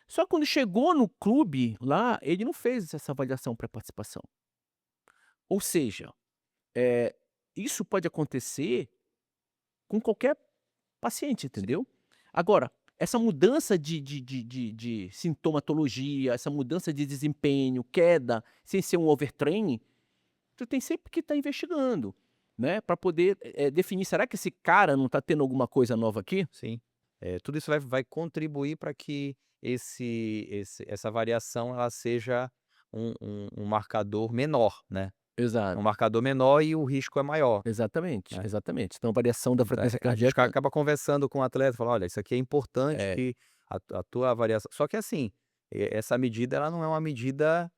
Só que quando chegou no clube lá, ele não fez essa avaliação pré-participação. Ou seja, eh, isso pode acontecer com qualquer paciente, Sim. entendeu? Agora, essa mudança de sintomatologia, essa mudança de desempenho, queda, sem ser um overtraining, tu tem sempre que estar investigando, né, para poder, definir: "Será que esse cara não está tendo alguma coisa nova aqui?". Sim. Tudo isso vai contribuir para que essa variação ela seja um marcador menor, né. É um Exato. marcador menor e o risco é maior, Exatamente, né. exatamente. Então a variação da Então, frequência a gente cardíaca acaba conversando com o atleta, fala: "Olha, isso aqui é importante é que a tua avaliação", só que assim, essa medida ela não é uma medida,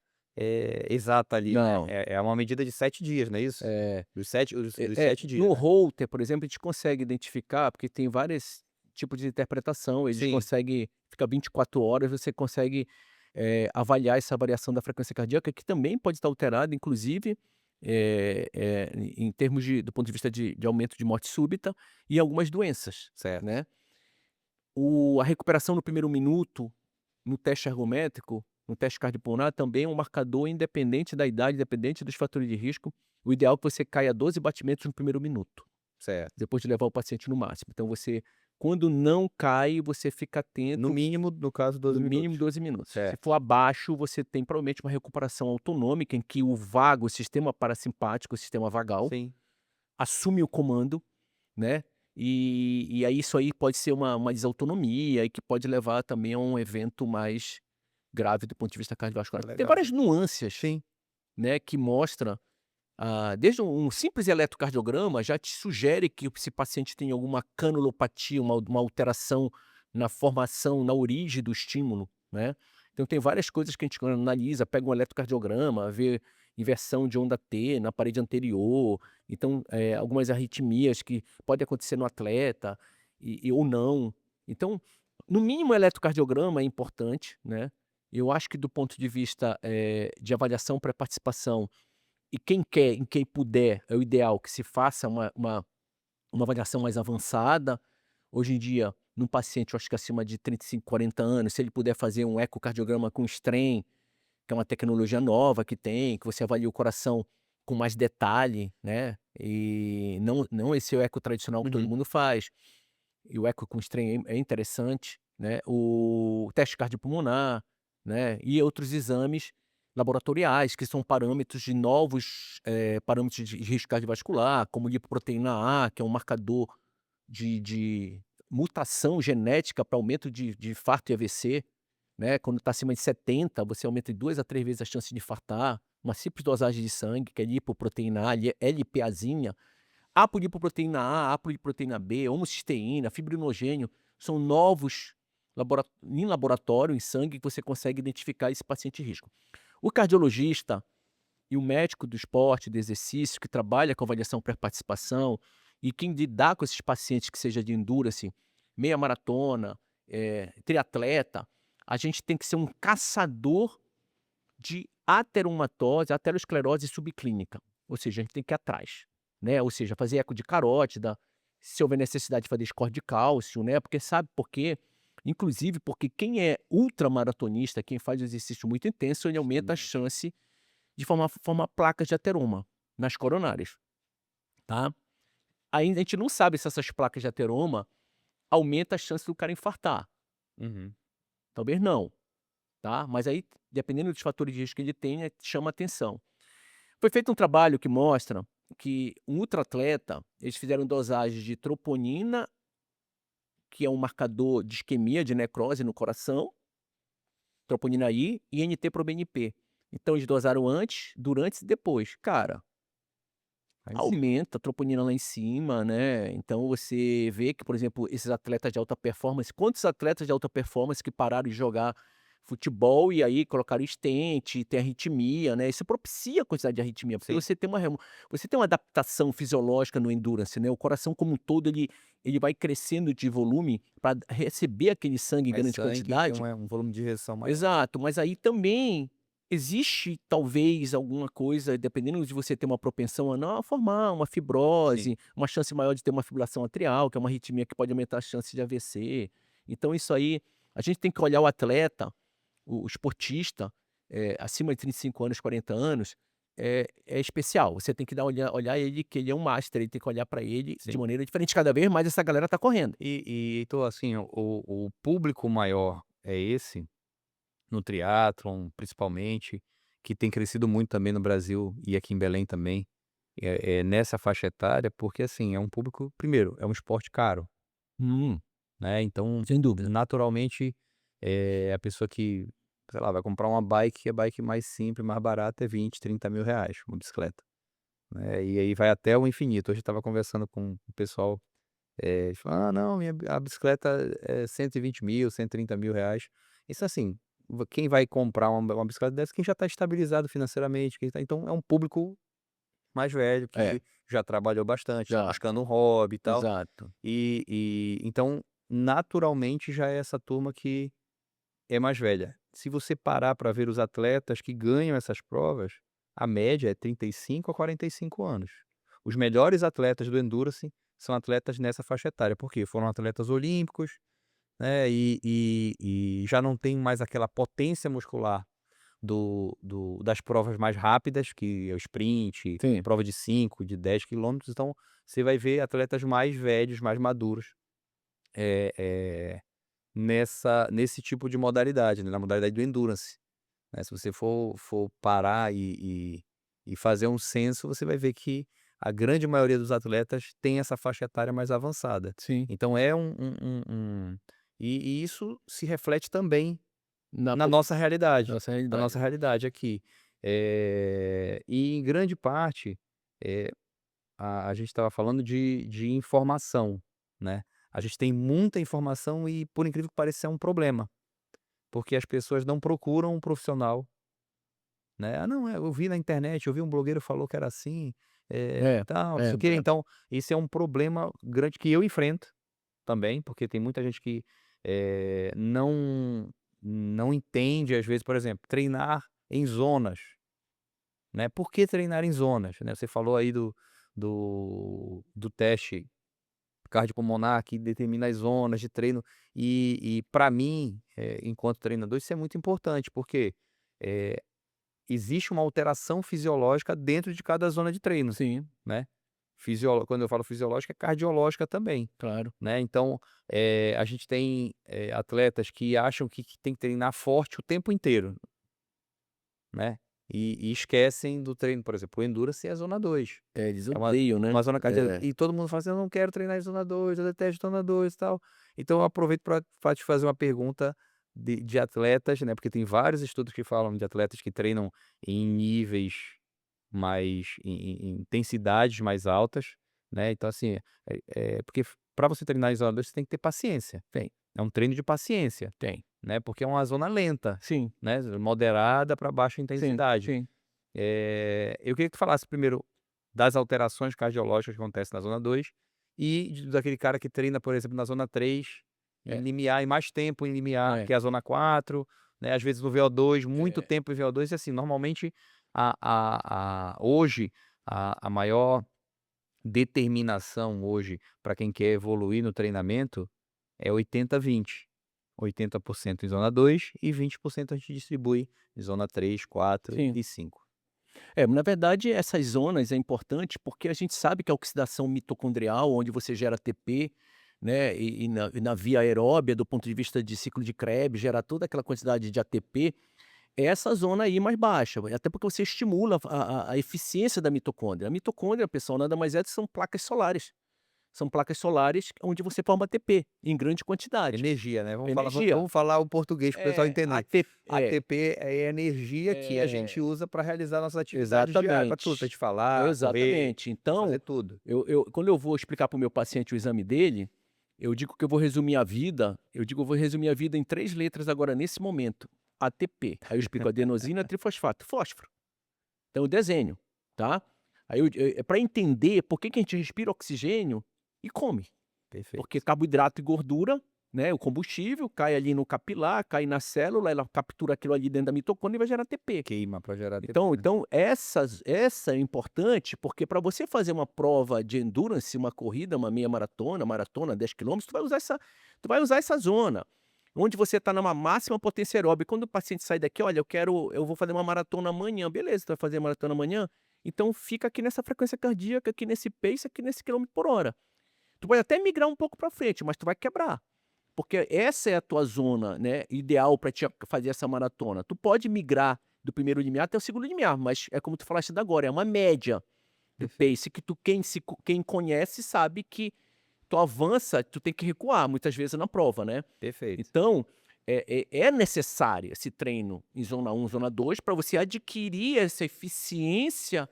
exata ali, né, não, é uma medida de 7 dias, não é isso? é Dos é 7 dias, no né? Holter, por exemplo, a gente consegue identificar, porque tem vários tipos de interpretação, eles Sim, conseguem fica 24 horas, você consegue, avaliar essa variação da frequência cardíaca, que também pode estar alterada, inclusive, em termos do ponto de vista de aumento de morte súbita e algumas doenças, certo. né. A recuperação no primeiro minuto, no teste ergométrico, no teste cardiopulmonar, também é um marcador independente da idade, independente dos fatores de risco. O ideal é que você caia 12 batimentos no primeiro minuto, Certo. depois de levar o paciente no máximo. Então você, quando não cai, você fica No atento, mínimo, no caso, no 12 mínimo minutos. 12 minutos. Se Certo. for abaixo, você tem provavelmente uma recuperação autonômica, em que o vago, o sistema parasimpático, o sistema vagal, Sim. assume o comando, né, e aí isso aí pode ser uma desautonomia e que pode levar também a um evento mais grave do ponto de vista cardiovascular. Tem Legal. várias nuances, Sim. né, que mostra, desde um simples eletrocardiograma já te sugere que esse paciente tem alguma canulopatia, uma alteração na formação, na origem do estímulo, né. Então tem várias coisas que a gente analisa, pega um eletrocardiograma, vê inversão de onda T na parede anterior, então, algumas arritmias que podem acontecer no atleta ou não. Então, no mínimo o eletrocardiograma é importante, né. Eu acho que do ponto de vista, de avaliação pré-participação, e quem quer, em quem puder, é o ideal que se faça uma avaliação mais avançada. Hoje em dia, num paciente, eu acho que acima de 35, 40 anos, se ele puder fazer um ecocardiograma com strain, que é uma tecnologia nova que tem, que você avalia o coração com mais detalhe, né, e não esse eco tradicional que todo Uhum. mundo faz. E o eco com strain é interessante, né, o teste cardiopulmonar, né, e outros exames laboratoriais, que são parâmetros de novos, parâmetros de risco cardiovascular, como lipoproteína A, que é um marcador de mutação genética para aumento de infarto e AVC, né, quando está acima de 70, você aumenta de 2 a 3 vezes a chance de infartar, uma simples dosagem de sangue, que é lipoproteína A, LPAzinha, apolipoproteína A, apolipoproteína B, homocisteína, fibrinogênio, são novos em laboratório, em sangue, que você consegue identificar esse paciente de risco. O cardiologista e o médico do esporte, do exercício, que trabalha com avaliação pré-participação e quem lidar com esses pacientes que seja de endurance, meia maratona, triatleta, a gente tem que ser um caçador de aterosclerose subclínica, ou seja, a gente tem que ir atrás, né, ou seja, fazer eco de carótida, se houver necessidade de fazer score de cálcio, né, porque sabe por quê? Inclusive porque quem é ultramaratonista, quem faz exercício muito intenso, ele aumenta a Sim. chance de formar placas de ateroma nas coronárias, tá. Ainda a gente não sabe se essas placas de ateroma aumenta a chance do cara infartar, Uhum. talvez não, tá, mas aí dependendo dos fatores de risco que ele tenha, chama atenção. Foi feito um trabalho que mostra que um ultraatleta, eles fizeram dosagem de troponina, que é um marcador de isquemia, de necrose no coração, troponina I e NT-proBNP. Então eles dosaram antes, durante e depois. Cara, Aí sim. aumenta a troponina lá em cima, né, então você vê que, por exemplo, esses atletas de alta performance, quantos atletas de alta performance que pararam de jogar futebol e aí colocaram stent, tem arritmia, né, isso propicia a quantidade de arritmia, porque Sim. você tem uma adaptação fisiológica no endurance, né, o coração como um todo ele vai crescendo de volume para receber aquele sangue em Mais grande sangue, tem quantidade. um volume de injeção maior. Exato, mas aí também existe talvez alguma coisa, dependendo de você ter uma propensão a não a formar uma Sim. fibrose, uma chance maior de ter uma fibrilação atrial, que é uma arritmia que pode aumentar a chance de AVC. Então isso aí, a gente tem que olhar o atleta, o esportista, acima de 35 anos, 40 anos, é especial. Você tem que olhar ele que ele é um master, ele tem que olhar para ele de Sim. maneira diferente. Cada vez mais essa galera tá correndo. Então, assim, o público maior é esse, no triatlon, principalmente, que tem crescido muito também no Brasil e aqui em Belém também, nessa faixa etária, porque, assim, é um público primeiro, é um esporte caro, Hum, né, então, sem dúvida. naturalmente, a pessoa que, sei lá, vai comprar uma bike, a bike mais simples, mais barata é 20, 30 mil reais, uma bicicleta, né, e aí vai até o infinito. Hoje eu estava conversando com o pessoal. Eles falam: "Ah, não, a bicicleta é 120 mil, 130 mil reais." Isso assim, quem vai comprar uma bicicleta dessa, quem já está estabilizado financeiramente, quem tá, então é um público mais velho, É, que já trabalhou bastante, está já, buscando um hobby e tal, exato. e então, naturalmente, já é essa turma que é mais velha. Se você parar para ver os atletas que ganham essas provas, a média é 35 a 45 anos. Os melhores atletas do Endurance são atletas nessa faixa etária, porque foram atletas olímpicos, né, e já não tem mais aquela potência muscular das provas mais rápidas, que é o sprint, Sim. prova de 5, de 10 quilômetros. Então, você vai ver atletas mais velhos, mais maduros, eh eh nesse tipo de modalidade, né, na modalidade do endurance, né. Se você for parar e fazer um censo, você vai ver que a grande maioria dos atletas tem essa faixa etária mais avançada. Sim, Então é e isso se reflete também na na po nossa na realidade. nossa realidade aqui. E em grande parte, eh a gente estava falando de informação, né. A gente tem muita informação e, por incrível que pareça, é um problema, porque as pessoas não procuram um profissional, né. "Ah, não, eu vi na internet, eu vi um blogueiro falou que era assim, É, tal, não é, sei o quê." é. Então, isso é um problema grande que eu enfrento também, porque tem muita gente que, não entende, às vezes, por exemplo, treinar em zonas, né. Por que treinar em zonas, né? Você falou aí do teste cardiopulmonar, que determina as zonas de treino, e para mim, enquanto treinador, isso é muito importante, porque, eh, existe uma alteração fisiológica dentro de cada zona de treino, Sim, né. Quando eu falo fisiológica, é cardiológica também, claro. né. Então, a gente tem, atletas que acham que tem que treinar forte o tempo inteiro, né. e esquecem do treino, por exemplo, o Endurance é a zona 2. Eles É uma odeiam, né. uma zona cardíaca É. e todo mundo fala assim: "Eu não quero treinar em zona 2, eu detesto zona 2 e tal". Então eu aproveito para te fazer uma pergunta de atletas, né, porque tem vários estudos que falam de atletas que treinam em níveis mais em intensidades mais altas, né, então assim, porque para você treinar em zona 2 você tem que ter paciência. Tem, É um treino de paciência, tem. né, porque é uma zona lenta, Sim, né, moderada para baixa sim, intensidade. sim. Eu queria que tu falasse primeiro das alterações cardiológicas que acontecem na zona 2 e daquele cara que treina, por exemplo, na zona 3 em É, limiar, e mais tempo em limiar, é, que é a zona 4, né, às vezes no VO2, muito é. tempo em VO2 e assim, normalmente hoje, a maior determinação hoje para quem quer evoluir no treinamento é 80-20. 80% em zona 2 e 20% a gente distribui em zona 3, 4 Sim. e 5. É, na verdade, essas zonas é importante porque a gente sabe que a oxidação mitocondrial, onde você gera ATP, né, e na via aeróbia, do ponto de vista de ciclo de Krebs, gera toda aquela quantidade de ATP, é essa zona aí mais baixa, até porque você estimula a eficiência da mitocôndria. A mitocôndria, pessoal, nada mais é que são placas solares. São placas solares onde você forma ATP em grande quantidade. Energia, né, Energia. vamos falar o português para o pessoal entender. É, ATP é energia que a gente é, usa para realizar nossas atividades diárias, para tudo, pra exatamente. gente falar, correr, Exatamente. fazer Então, tudo. quando eu vou explicar para o meu paciente o exame dele, eu digo que eu vou resumir a vida, eu digo: "Eu vou resumir a vida em 3 letras agora nesse momento, ATP". Aí eu explico adenosina, trifosfato, fósforo. Então eu desenho, tá. Aí é para entender por que que a gente respira oxigênio e come. Porque Perfeito. carboidrato e gordura, né, o combustível cai ali no capilar, cai na célula, ela captura aquilo ali dentro da mitocôndria e vai gerar ATP. Queima para gerar ATP, Então né. então essa é importante, porque para você fazer uma prova de endurance, uma corrida, uma meia maratona, maratona, 10 quilômetros, tu vai usar essa zona, onde você está numa máxima potência aeróbica. Quando o paciente sai daqui: "Olha, eu vou fazer uma maratona amanhã", beleza, tu vai fazer a maratona amanhã, então fica aqui nessa frequência cardíaca, aqui nesse pace, aqui nesse quilômetro por hora. Tu pode até migrar um pouco para frente, mas tu vai quebrar, porque essa é a tua zona, né, ideal para te fazer essa maratona. Tu pode migrar do primeiro limiar até o segundo limiar, mas é como tu falaste ainda agora, é uma média do Perfeito, pace que quem conhece sabe que tu avança, tu tem que recuar muitas vezes na prova, né. perfeito. Então, é necessário esse treino em zona um, zona 2, para você adquirir essa eficiência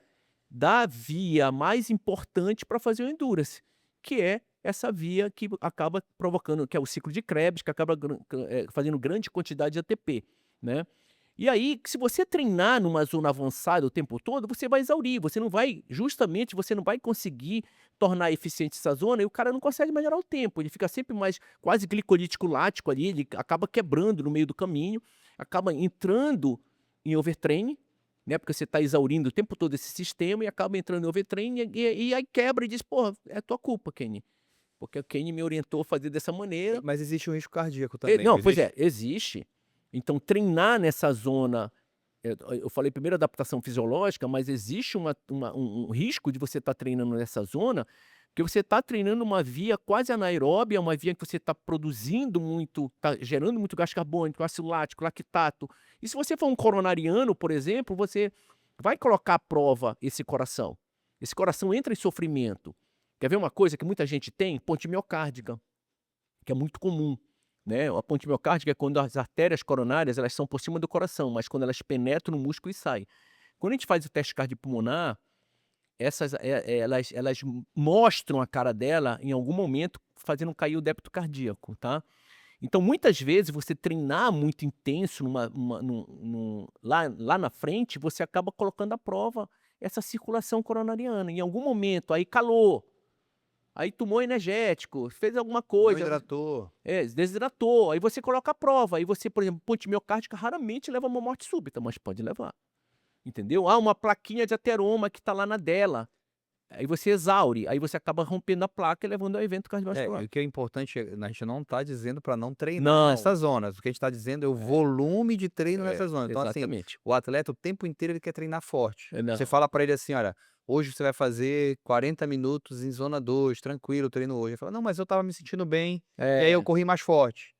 da via mais importante para fazer o endurance, que é essa via que acaba provocando, que é o ciclo de Krebs, que acaba fazendo grande quantidade de ATP, né. E aí, se você treinar numa zona avançada o tempo todo, você vai exaurir, você não vai conseguir tornar eficiente essa zona e o cara não consegue melhorar o tempo, ele fica sempre mais quase glicolítico lático ali, ele acaba quebrando no meio do caminho, acaba entrando em overtraining, né, porque você está exaurindo o tempo todo esse sistema e acaba entrando em overtraining e aí quebra e diz: "Porra, é tua culpa, Kenny, porque o Kenny me orientou a fazer dessa E maneira". mas existe um risco cardíaco também, não Não, pois existe? é, existe. Então treinar nessa zona, eu falei primeiro adaptação fisiológica, mas existe um risco de você estar treinando nessa zona, porque você está treinando uma via quase anaeróbia, uma via que você está produzindo muito, está gerando muito gás carbônico, ácido lático, lactato. E se você for um coronariano, por exemplo, você vai colocar à prova esse coração. Esse coração entra em sofrimento. Quer ver uma coisa que muita gente tem? Ponte miocárdica, que é muito comum, né. A ponte miocárdica é quando as artérias coronárias, elas são por cima do coração, mas quando elas penetram no músculo e saem. Quando a gente faz o teste cardiopulmonar, elas mostram a cara dela em algum momento fazendo cair o débito cardíaco, tá. Então muitas vezes você treinar muito intenso lá na frente, você acaba colocando à prova essa circulação coronariana. Em algum momento, aí calor, aí tomou energético, fez alguma Não coisa, hidratou. desidratou, aí você coloca a prova, aí você, por exemplo, ponte miocárdica raramente leva a uma morte súbita, mas pode levar, entendeu? Ah, uma plaquinha de ateroma que está lá na dela, aí você exaure, aí você acaba rompendo a placa e levando ao evento E cardiovascular. o que é importante, a gente não está dizendo para não treinar Não, nessas zonas, o que a gente está dizendo é o é, volume de treino nessas zonas. Então, assim, exatamente. o atleta o tempo inteiro ele quer treinar forte. Você Não, fala para ele assim: "Olha, hoje você vai fazer 40 minutos em zona 2, tranquilo, treino hoje". Ele fala: "Não, mas eu estava me sentindo bem, e aí eu é, corri mais forte".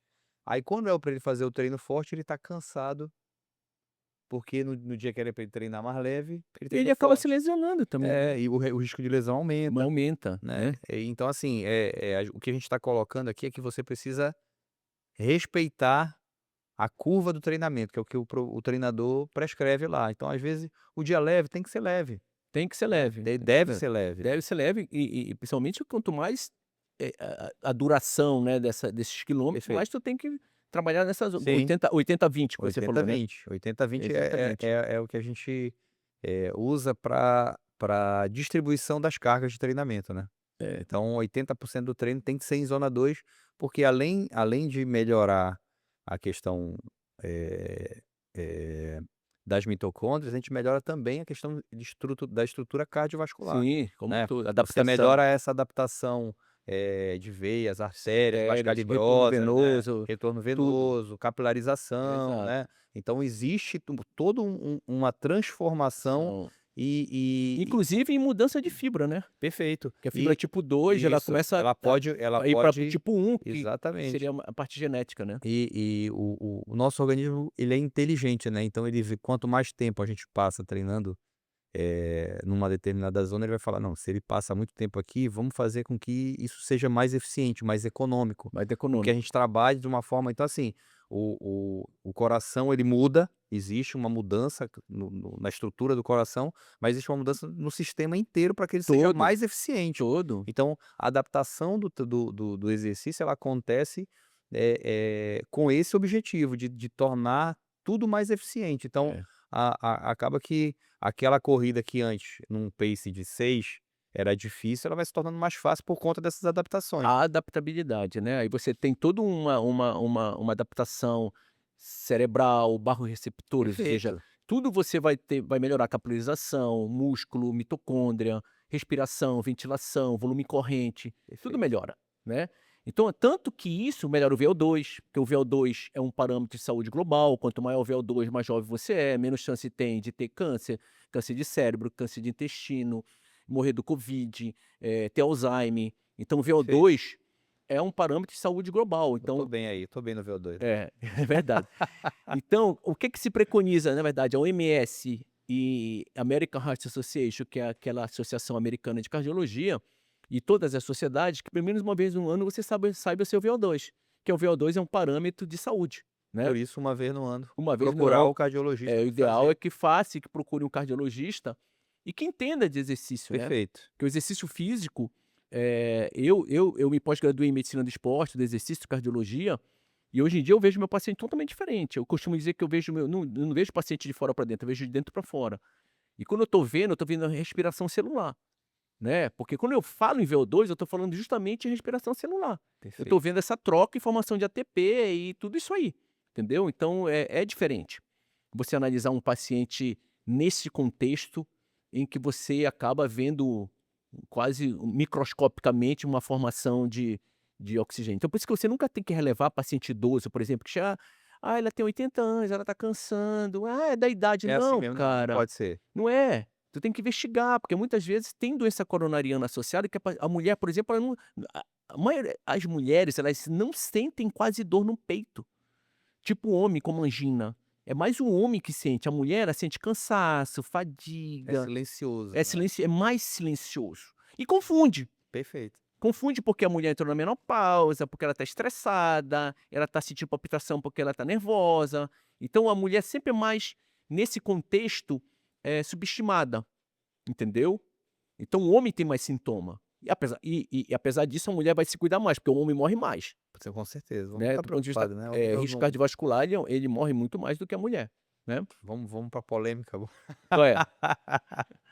Aí quando é para ele fazer o treino forte, ele está cansado porque no dia que era para ele treinar mais leve, ele Ele treinou acaba se forte. lesionando também, né. É, e o risco de lesão aumenta, Aumenta, né. né. Então assim, o que a gente está colocando aqui é que você precisa respeitar a curva do treinamento, que é o que o treinador prescreve lá. Então, às vezes, o dia leve tem que ser leve, Tem que ser né, leve, tem que ser deve leve. ser leve. Deve ser leve e principalmente quanto mais, a duração, né, desses quilômetros, mais Perfeito. tu tem que trabalhar nessas Sim, 80-20 que você falou, né. 80-20. 80-20 80-20. é o que a gente, usa para distribuição das cargas de treinamento, né. É, Então 80% do treino tem que ser em zona 2, porque além de melhorar a questão, eh eh, das mitocôndrias, a gente melhora também a questão da estrutura cardiovascular, sim, como né. tudo, Você adaptação, melhora essa adaptação, de veias, artérias mais artérias, retorno calibrosas, né, venoso, retorno tudo. venoso, capilarização, Exato. né. Então existe todo uma transformação São e inclusive em mudança de fibra, né. perfeito. Que a fibra tipo 2 ela Isso, começa ela a ir para o pode tipo 1 que exatamente. seria a parte genética, né. O nosso organismo, ele é inteligente, né, então ele vê quanto mais tempo a gente passa treinando, numa determinada zona, ele vai falar: "Não, se ele passa muito tempo aqui, vamos fazer com que isso seja mais eficiente, mais econômico, Mais com que a econômico. gente trabalhe de uma forma". Então assim, o coração ele muda, existe uma mudança na estrutura do coração, mas existe uma mudança no sistema inteiro para que ele seja Todo, mais eficiente. todo. Então, a adaptação do exercício, ela acontece, com esse objetivo de tornar tudo mais eficiente. Então, É. acaba que aquela corrida que antes, num pace de 6 era difícil, ela vai se tornando mais fácil por conta dessas adaptações. A adaptabilidade, né, aí você tem toda uma adaptação cerebral, barro-receptores, ou seja, Perfeito, tudo você vai melhorar capilarização, músculo, mitocôndria, respiração, ventilação, volume corrente, tudo perfeito. melhora, né. Então, tanto que isso melhora o VO2, porque o VO2 é um parâmetro de saúde global, quanto maior o VO2, mais jovem você é, menos chance tem de ter câncer, câncer de cérebro, câncer de intestino, morrer do covid, ter Alzheimer. Então o Perfeito. VO2 é um parâmetro de saúde global, Eu tô então bem aí, tô bem no VO2. é verdade. Então, o que que se preconiza, na verdade, a OMS e American Heart Association, que é aquela associação americana de cardiologia, e todas as sociedades, que pelo menos uma vez no ano você saiba o seu VO2, que é o VO2 é um parâmetro de saúde, né. Por isso, uma vez no ano, Uma vez no procurar ano o cardiologista o para ideal é fazer que faça e que procure um cardiologista e que entenda de exercício, né. perfeito. Porque o exercício físico, eu me pós-graduei em medicina do esporte, do exercício, cardiologia, e hoje em dia eu vejo meu paciente totalmente diferente. Eu costumo dizer que eu não vejo o paciente de fora para dentro, eu vejo de dentro para fora. E quando eu tô vendo a respiração celular, né, porque quando eu falo em VO2, eu tô falando justamente em respiração celular. Eu tô Perfeito, vendo essa troca e formação de ATP e tudo isso aí, entendeu? Então é diferente você analisar um paciente nesse contexto em que você acaba vendo quase microscopicamente uma formação de oxigênio. Então por isso que você nunca tem que relevar paciente idoso, por exemplo, que chega: "Ah, ela tem 80 anos, ela tá cansando. Ah, é da idade". é assim Não, mesmo, não cara, pode ser. não é. Tu tem que investigar, porque muitas vezes tem doença coronariana associada que a mulher, por exemplo, ela não a maioria as mulheres, elas não sentem quase dor no peito. Tipo o homem com angina. É mais o homem que sente, a mulher ela sente cansaço, É fadiga, silencioso, né. é mais silencioso. E confunde. Perfeito, Confunde porque a mulher entrou na menopausa, porque ela está estressada, ela está sentindo palpitação porque ela está nervosa. Então a mulher sempre é mais, nesse contexto, subestimada, entendeu? Então o homem tem mais sintoma. E apesar disso a mulher vai se cuidar mais, porque o homem morre mais. com certeza, vamos Né, ficar do ponto de vista, preocupado, né. Eu risco não cardiovascular ele morre muito mais do que a mulher, né. vamos pra polêmica. Qual é?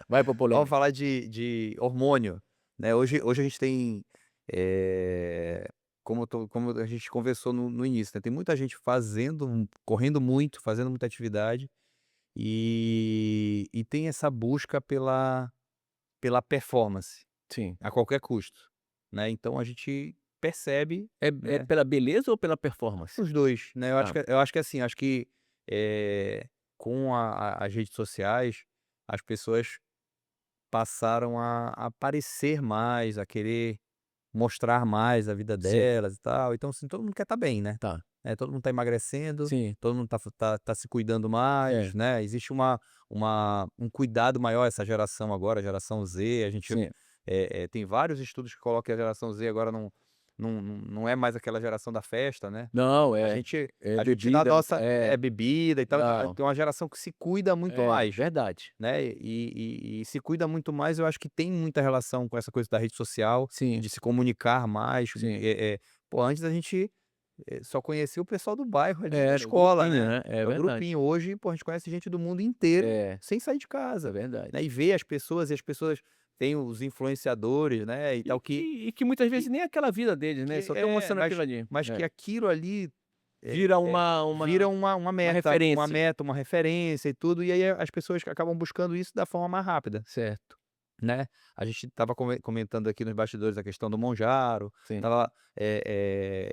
Vai pra Vamos polêmica. falar de hormônio, né. Hoje a gente tem, como a gente conversou no início, né, tem muita gente correndo muito, fazendo muita atividade, e tem essa busca pela performance, Sim. a qualquer custo, né. Então a gente percebe, É né, pela beleza ou pela performance? os 2, né. Ah, Eu acho que assim, acho que, com as redes sociais, as pessoas passaram a aparecer mais, a querer mostrar mais a vida sim, delas e tal, então assim, todo mundo quer estar bem, né. tá. né, todo mundo tá emagrecendo, Sim, todo mundo tá se cuidando é, mais, né, existe um cuidado maior, essa geração agora, a geração Z, a gente, sim. tem vários estudos que colocam que a geração Z agora não é mais aquela geração da festa, né. Não, A é. gente É a gente na bebida, nossa é. bebida e tal, Não, tem uma geração que se cuida muito é, mais, verdade. né, e se cuida muito mais, eu acho que tem muita relação com essa coisa da rede social, Sim, de se comunicar mais, sim. pô, antes a gente, só conhecia o pessoal do bairro ali, da Era o escola, grupinho, né, né. É é o verdade. grupinho. Hoje, pô, a gente conhece gente do mundo inteiro É, sem sair de é casa, verdade. né, e as pessoas têm os influenciadores, né, e tal, E que muitas vezes que nem é aquela vida deles, né, só estão mostrando mas aquilo ali. que É. aquilo ali Vira vira uma uma referência. meta, uma referência e tudo, e aí as pessoas acabam buscando isso da forma mais rápida, Certo, né. A gente estava comentando aqui nos bastidores a questão do Monjaro, sim, estava,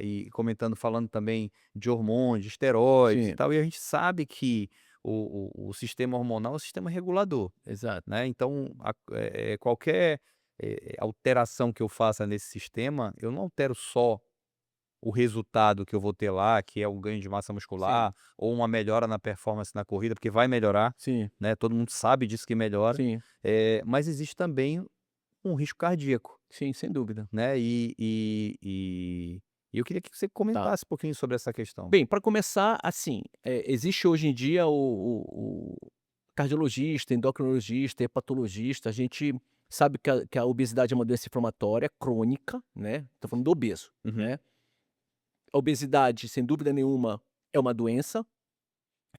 e comentando, falando também de hormônios, de esteroides e sim, tal, e a gente sabe que o sistema hormonal é um sistema regulador, exato. né, então qualquer, alteração que eu faça nesse sistema, eu não altero só o resultado que eu vou ter lá, que é um ganho de massa muscular, Sim, ou uma melhora na performance na corrida, porque vai melhorar, sim, né, todo mundo sabe disso que melhora, sim, mas existe também um risco cardíaco, sim, sem dúvida. né, e eu queria que você Tá. comentasse um pouquinho sobre essa questão. Bem, para começar, assim, existe hoje em dia o cardiologista, endocrinologista, hepatologista, a gente sabe que a obesidade é uma doença inflamatória crônica, né, tô falando do obeso, Uhum. né. A obesidade, sem dúvida nenhuma, é uma doença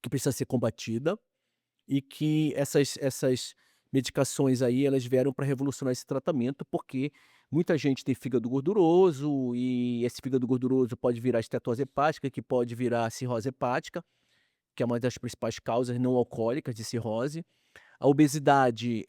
que precisa ser combatida e que essas medicações aí, elas vieram para revolucionar esse tratamento, porque muita gente tem fígado gorduroso e esse fígado gorduroso pode virar estetose hepática, que pode virar cirrose hepática, que é uma das principais causas não alcoólicas de cirrose. A obesidade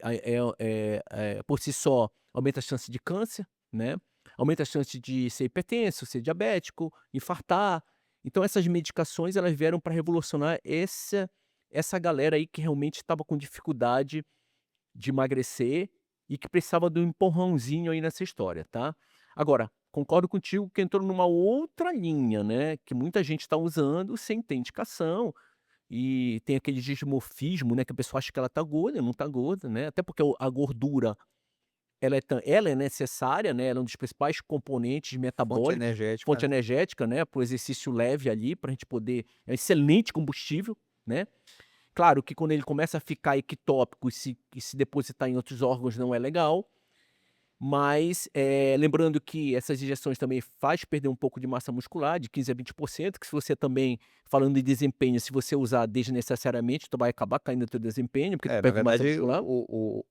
por si só, aumenta a chance de câncer, né, aumenta a chance de ser hipertenso, ser diabético, infartar. Então essas medicações, elas vieram para revolucionar essa galera aí que realmente estava com dificuldade de emagrecer e que precisava de um empurrãozinho aí nessa história, tá. Agora, concordo contigo que entrou numa outra linha, né, que muita gente está usando sem ter indicação, e tem aquele dismorfismo, né, que a pessoa acha que ela tá gorda, não tá gorda, né, até porque a gordura, ela é necessária, né, ela é um dos principais componentes Fonte metabólicos, energética, fonte né. energética, né, para o exercício leve ali, para a gente poder é excelente combustível, né. Claro que quando ele começa a ficar ectópico e se depositar em outros órgãos não é legal, mas, lembrando que essas injeções também faz perder um pouco de massa muscular, de 15 a 20%, que se você também, falando em desempenho, se você usar desnecessariamente, tu vai acabar caindo no teu desempenho, porque tu Na perde massa verdade, muscular.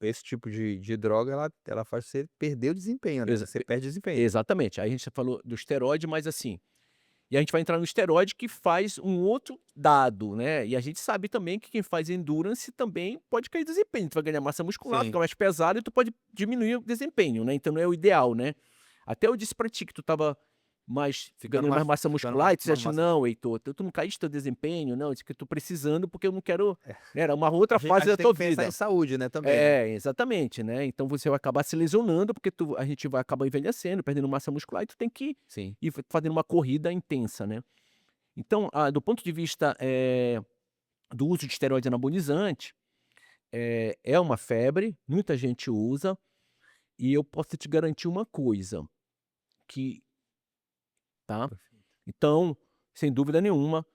esse tipo de droga, ela faz você perder o desempenho, né, Exa você perde desempenho. exatamente. Aí a gente já falou do esteroide, mas assim, e a gente vai entrar no esteroide que faz um outro dado, né, e a gente sabe também que quem faz endurance também pode cair desempenho, tu vai ganhar massa muscular, Sim. ficar mais pesado e tu pode diminuir o desempenho, né, então não é o ideal, né. Até eu disse pra ti que tu estava ganhando mais massa Ficando muscular e tu mais disseste: massa. "Não, Heitor, tu não caíste teu desempenho, não, isso que eu tô precisando porque eu não quero", né, era uma outra A fase da gente tem tua que pensar em vida. saúde, né, também, né. É, exatamente, né, então você vai acabar se lesionando, porque a gente vai acabar envelhecendo, perdendo massa muscular e tu tem que Sim. ir fazendo uma corrida intensa, né. Então, do ponto de vista, do uso de esteroide anabolizante, é uma febre, muita gente usa, e eu posso te garantir uma coisa, que tá, Perfeito. então, sem dúvida nenhuma,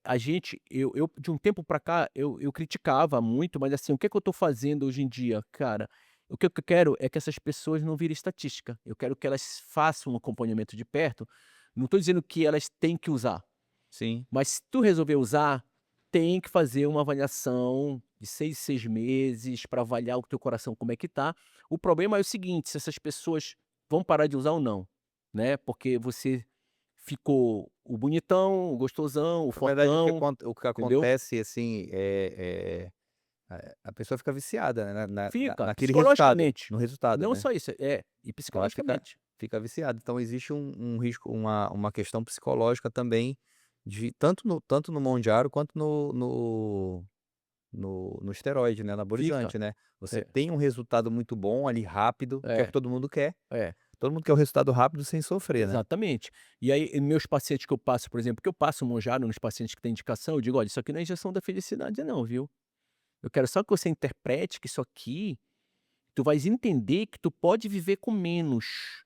a gente eu de um tempo pra cá, eu criticava muito, mas assim, o que é que eu tô fazendo hoje em dia? Cara, o que eu quero é que essas pessoas não virem estatística, eu quero que elas façam um acompanhamento de perto, não tô dizendo que elas têm que usar, Sim. mas se tu resolver usar, tem que fazer uma avaliação de 6 em 6 meses para avaliar o teu coração como é que tá. O problema é o seguinte, se essas pessoas vão parar de usar ou não, né, porque você ficou o bonitão, o gostosão, o Na verdade, fortão, o que entendeu? acontece, assim, a pessoa fica viciada, né, Fica, naquele resultado, psicologicamente. no resultado, Não né. só isso, e Ela psicologicamente. fica viciada. Então existe um risco, uma questão psicológica também, de tanto no Mondiaro quanto no esteroide, né, Fica. anabolizante, né. Você É, tem um resultado muito bom ali, rápido, que é o que é, todo mundo quer, é. todo mundo quer o resultado rápido sem sofrer, né. Exatamente. E aí, e meus pacientes que eu passo, por exemplo, que eu passo Monjaro nos pacientes que têm indicação, eu digo: "Olha, isso aqui não é injeção da felicidade não, viu. Eu quero só que você interprete que isso aqui, tu vais entender que tu pode viver com menos.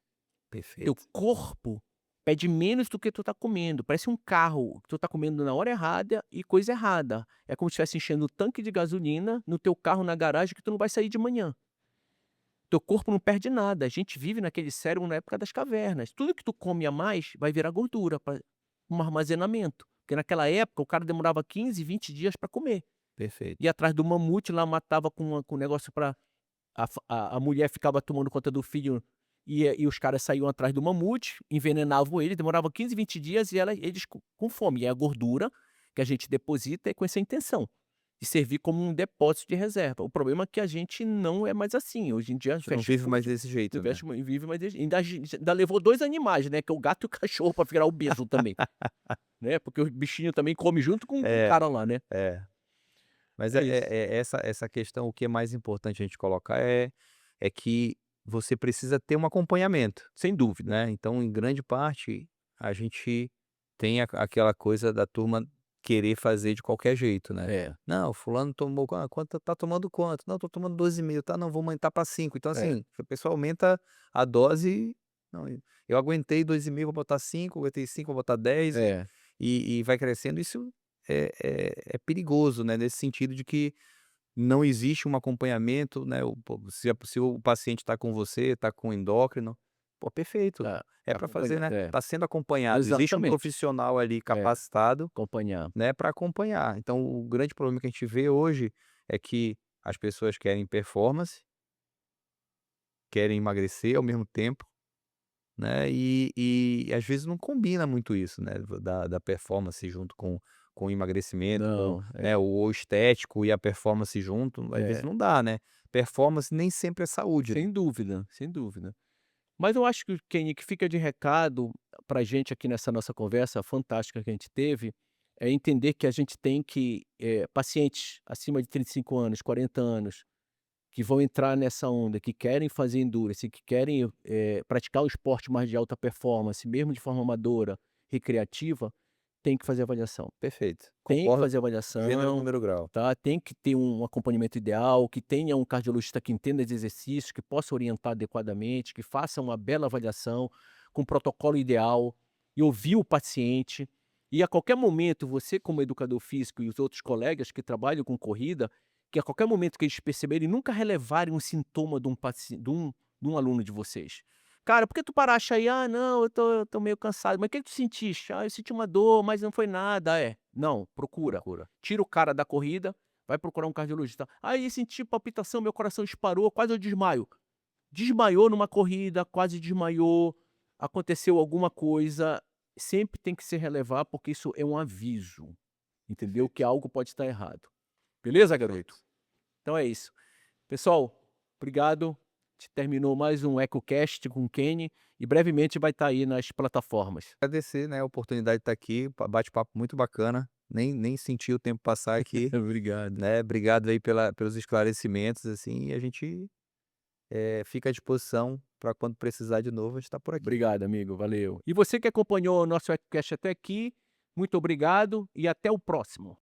Teu Perfeito. corpo pede menos do que tu tá comendo, parece um carro que tu tá comendo na hora errada e coisa errada. É como se estivesse enchendo o tanque de gasolina no teu carro na garagem que tu não vai sair de manhã. Teu corpo não perde nada, a gente vive naquele cérebro na época das cavernas. Tudo que tu come a mais vai virar gordura pra um armazenamento, porque naquela época o cara demorava 15, 20 dias para comer. Perfeito. Ia atrás do mamute lá, matava com negócio para a mulher ficava tomando conta do filho e os caras saíam atrás do mamute, envenenavam ele, demorava 15, 20 dias e eles com fome. E a gordura que a gente deposita é com essa intenção, de servir como um depósito de reserva. O problema é que a gente não é mais assim, hoje em dia Você não fast vive mais food, desse jeito, né. vive mais ainda ainda levou 2 animais, né, que é o gato e o cachorro para virar obeso também, né, porque o bichinho também come junto com o É, cara lá, né. é. Mas É isso. essa questão, o que é mais importante a gente colocar é que você precisa ter um acompanhamento, Sem dúvida. né. Então, em grande parte, a gente tem aquela coisa da turma querer fazer de qualquer jeito, né. É, "Não, fulano tomou quanto tá tomando quanto?". "Não, tô tomando 2,5". "Tá, não, vou aumentar para 5". Então, é. assim, a pessoa aumenta a dose, "Não, eu aguentei 2,5, vou botar 5, aguentei 5, vou botar 10", É, e vai crescendo. Isso é perigoso, né, nesse sentido de que não existe um acompanhamento, né, se o paciente está com você, está com endócrino, pô, perfeito, tá, é tá para fazer, acompanhando. né, É, está sendo acompanhado, existe um exatamente. profissional ali É, capacitado, acompanhar. né, para acompanhar. Então o grande problema que a gente vê hoje é que as pessoas querem performance, querem emagrecer ao mesmo tempo, né, e às vezes não combina muito isso, né, da performance junto com o emagrecimento, com, Não, né, o estético e a performance junto, às vezes é, não dá, né. Performance nem sempre é saúde, né. sem dúvida, sem dúvida. Mas eu acho que, Kenny, que fica de recado pra gente aqui nessa nossa conversa fantástica que a gente teve, é entender que a gente tem que, pacientes acima de 35 anos, 40 anos, que vão entrar nessa onda, que querem fazer endurance, que querem, praticar o esporte mais de alta performance, mesmo de forma amadora, recreativa, tem que fazer avaliação. Perfeito, Tem que concordo fazer gênero, avaliação, número, grau. tá, tem que ter um acompanhamento ideal, que tenha um cardiologista que entenda de exercícios, que possa orientar adequadamente, que faça uma bela avaliação, com protocolo ideal, e ouvir o paciente. E a qualquer momento, você como educador físico e os outros colegas que trabalham com corrida, que a qualquer momento que eles perceberem, nunca relevarem um sintoma de um paci de um aluno de vocês. "Cara, por que tu paraste aí?", "Ah, não, eu tô meio cansado", "Mas o que que tu sentiste?", "Ah, eu senti uma dor, mas não foi nada", "É, não, procura, Procura. tira o cara da corrida, vai procurar um cardiologista". "Aí senti palpitação, meu coração disparou, quase eu desmaio". Desmaiou numa corrida, quase desmaiou, aconteceu alguma coisa, sempre tem que se relevar, porque isso é um aviso, entendeu, que Perfeito, algo pode estar errado. Beleza, garoto? perfeito. Então é isso. Pessoal, obrigado. Terminou mais um EcoCast com o Kenny e brevemente vai estar aí nas plataformas. Agradecer, né, a oportunidade de estar aqui, bate-papo muito bacana, nem senti o tempo passar aqui, Obrigado. né. Obrigado aí pelos esclarecimentos, assim, e a gente, fica à disposição para quando precisar de novo, a gente está por aqui. Obrigado, amigo. Valeu. E você que acompanhou o nosso EcoCast até aqui, muito obrigado e até o próximo.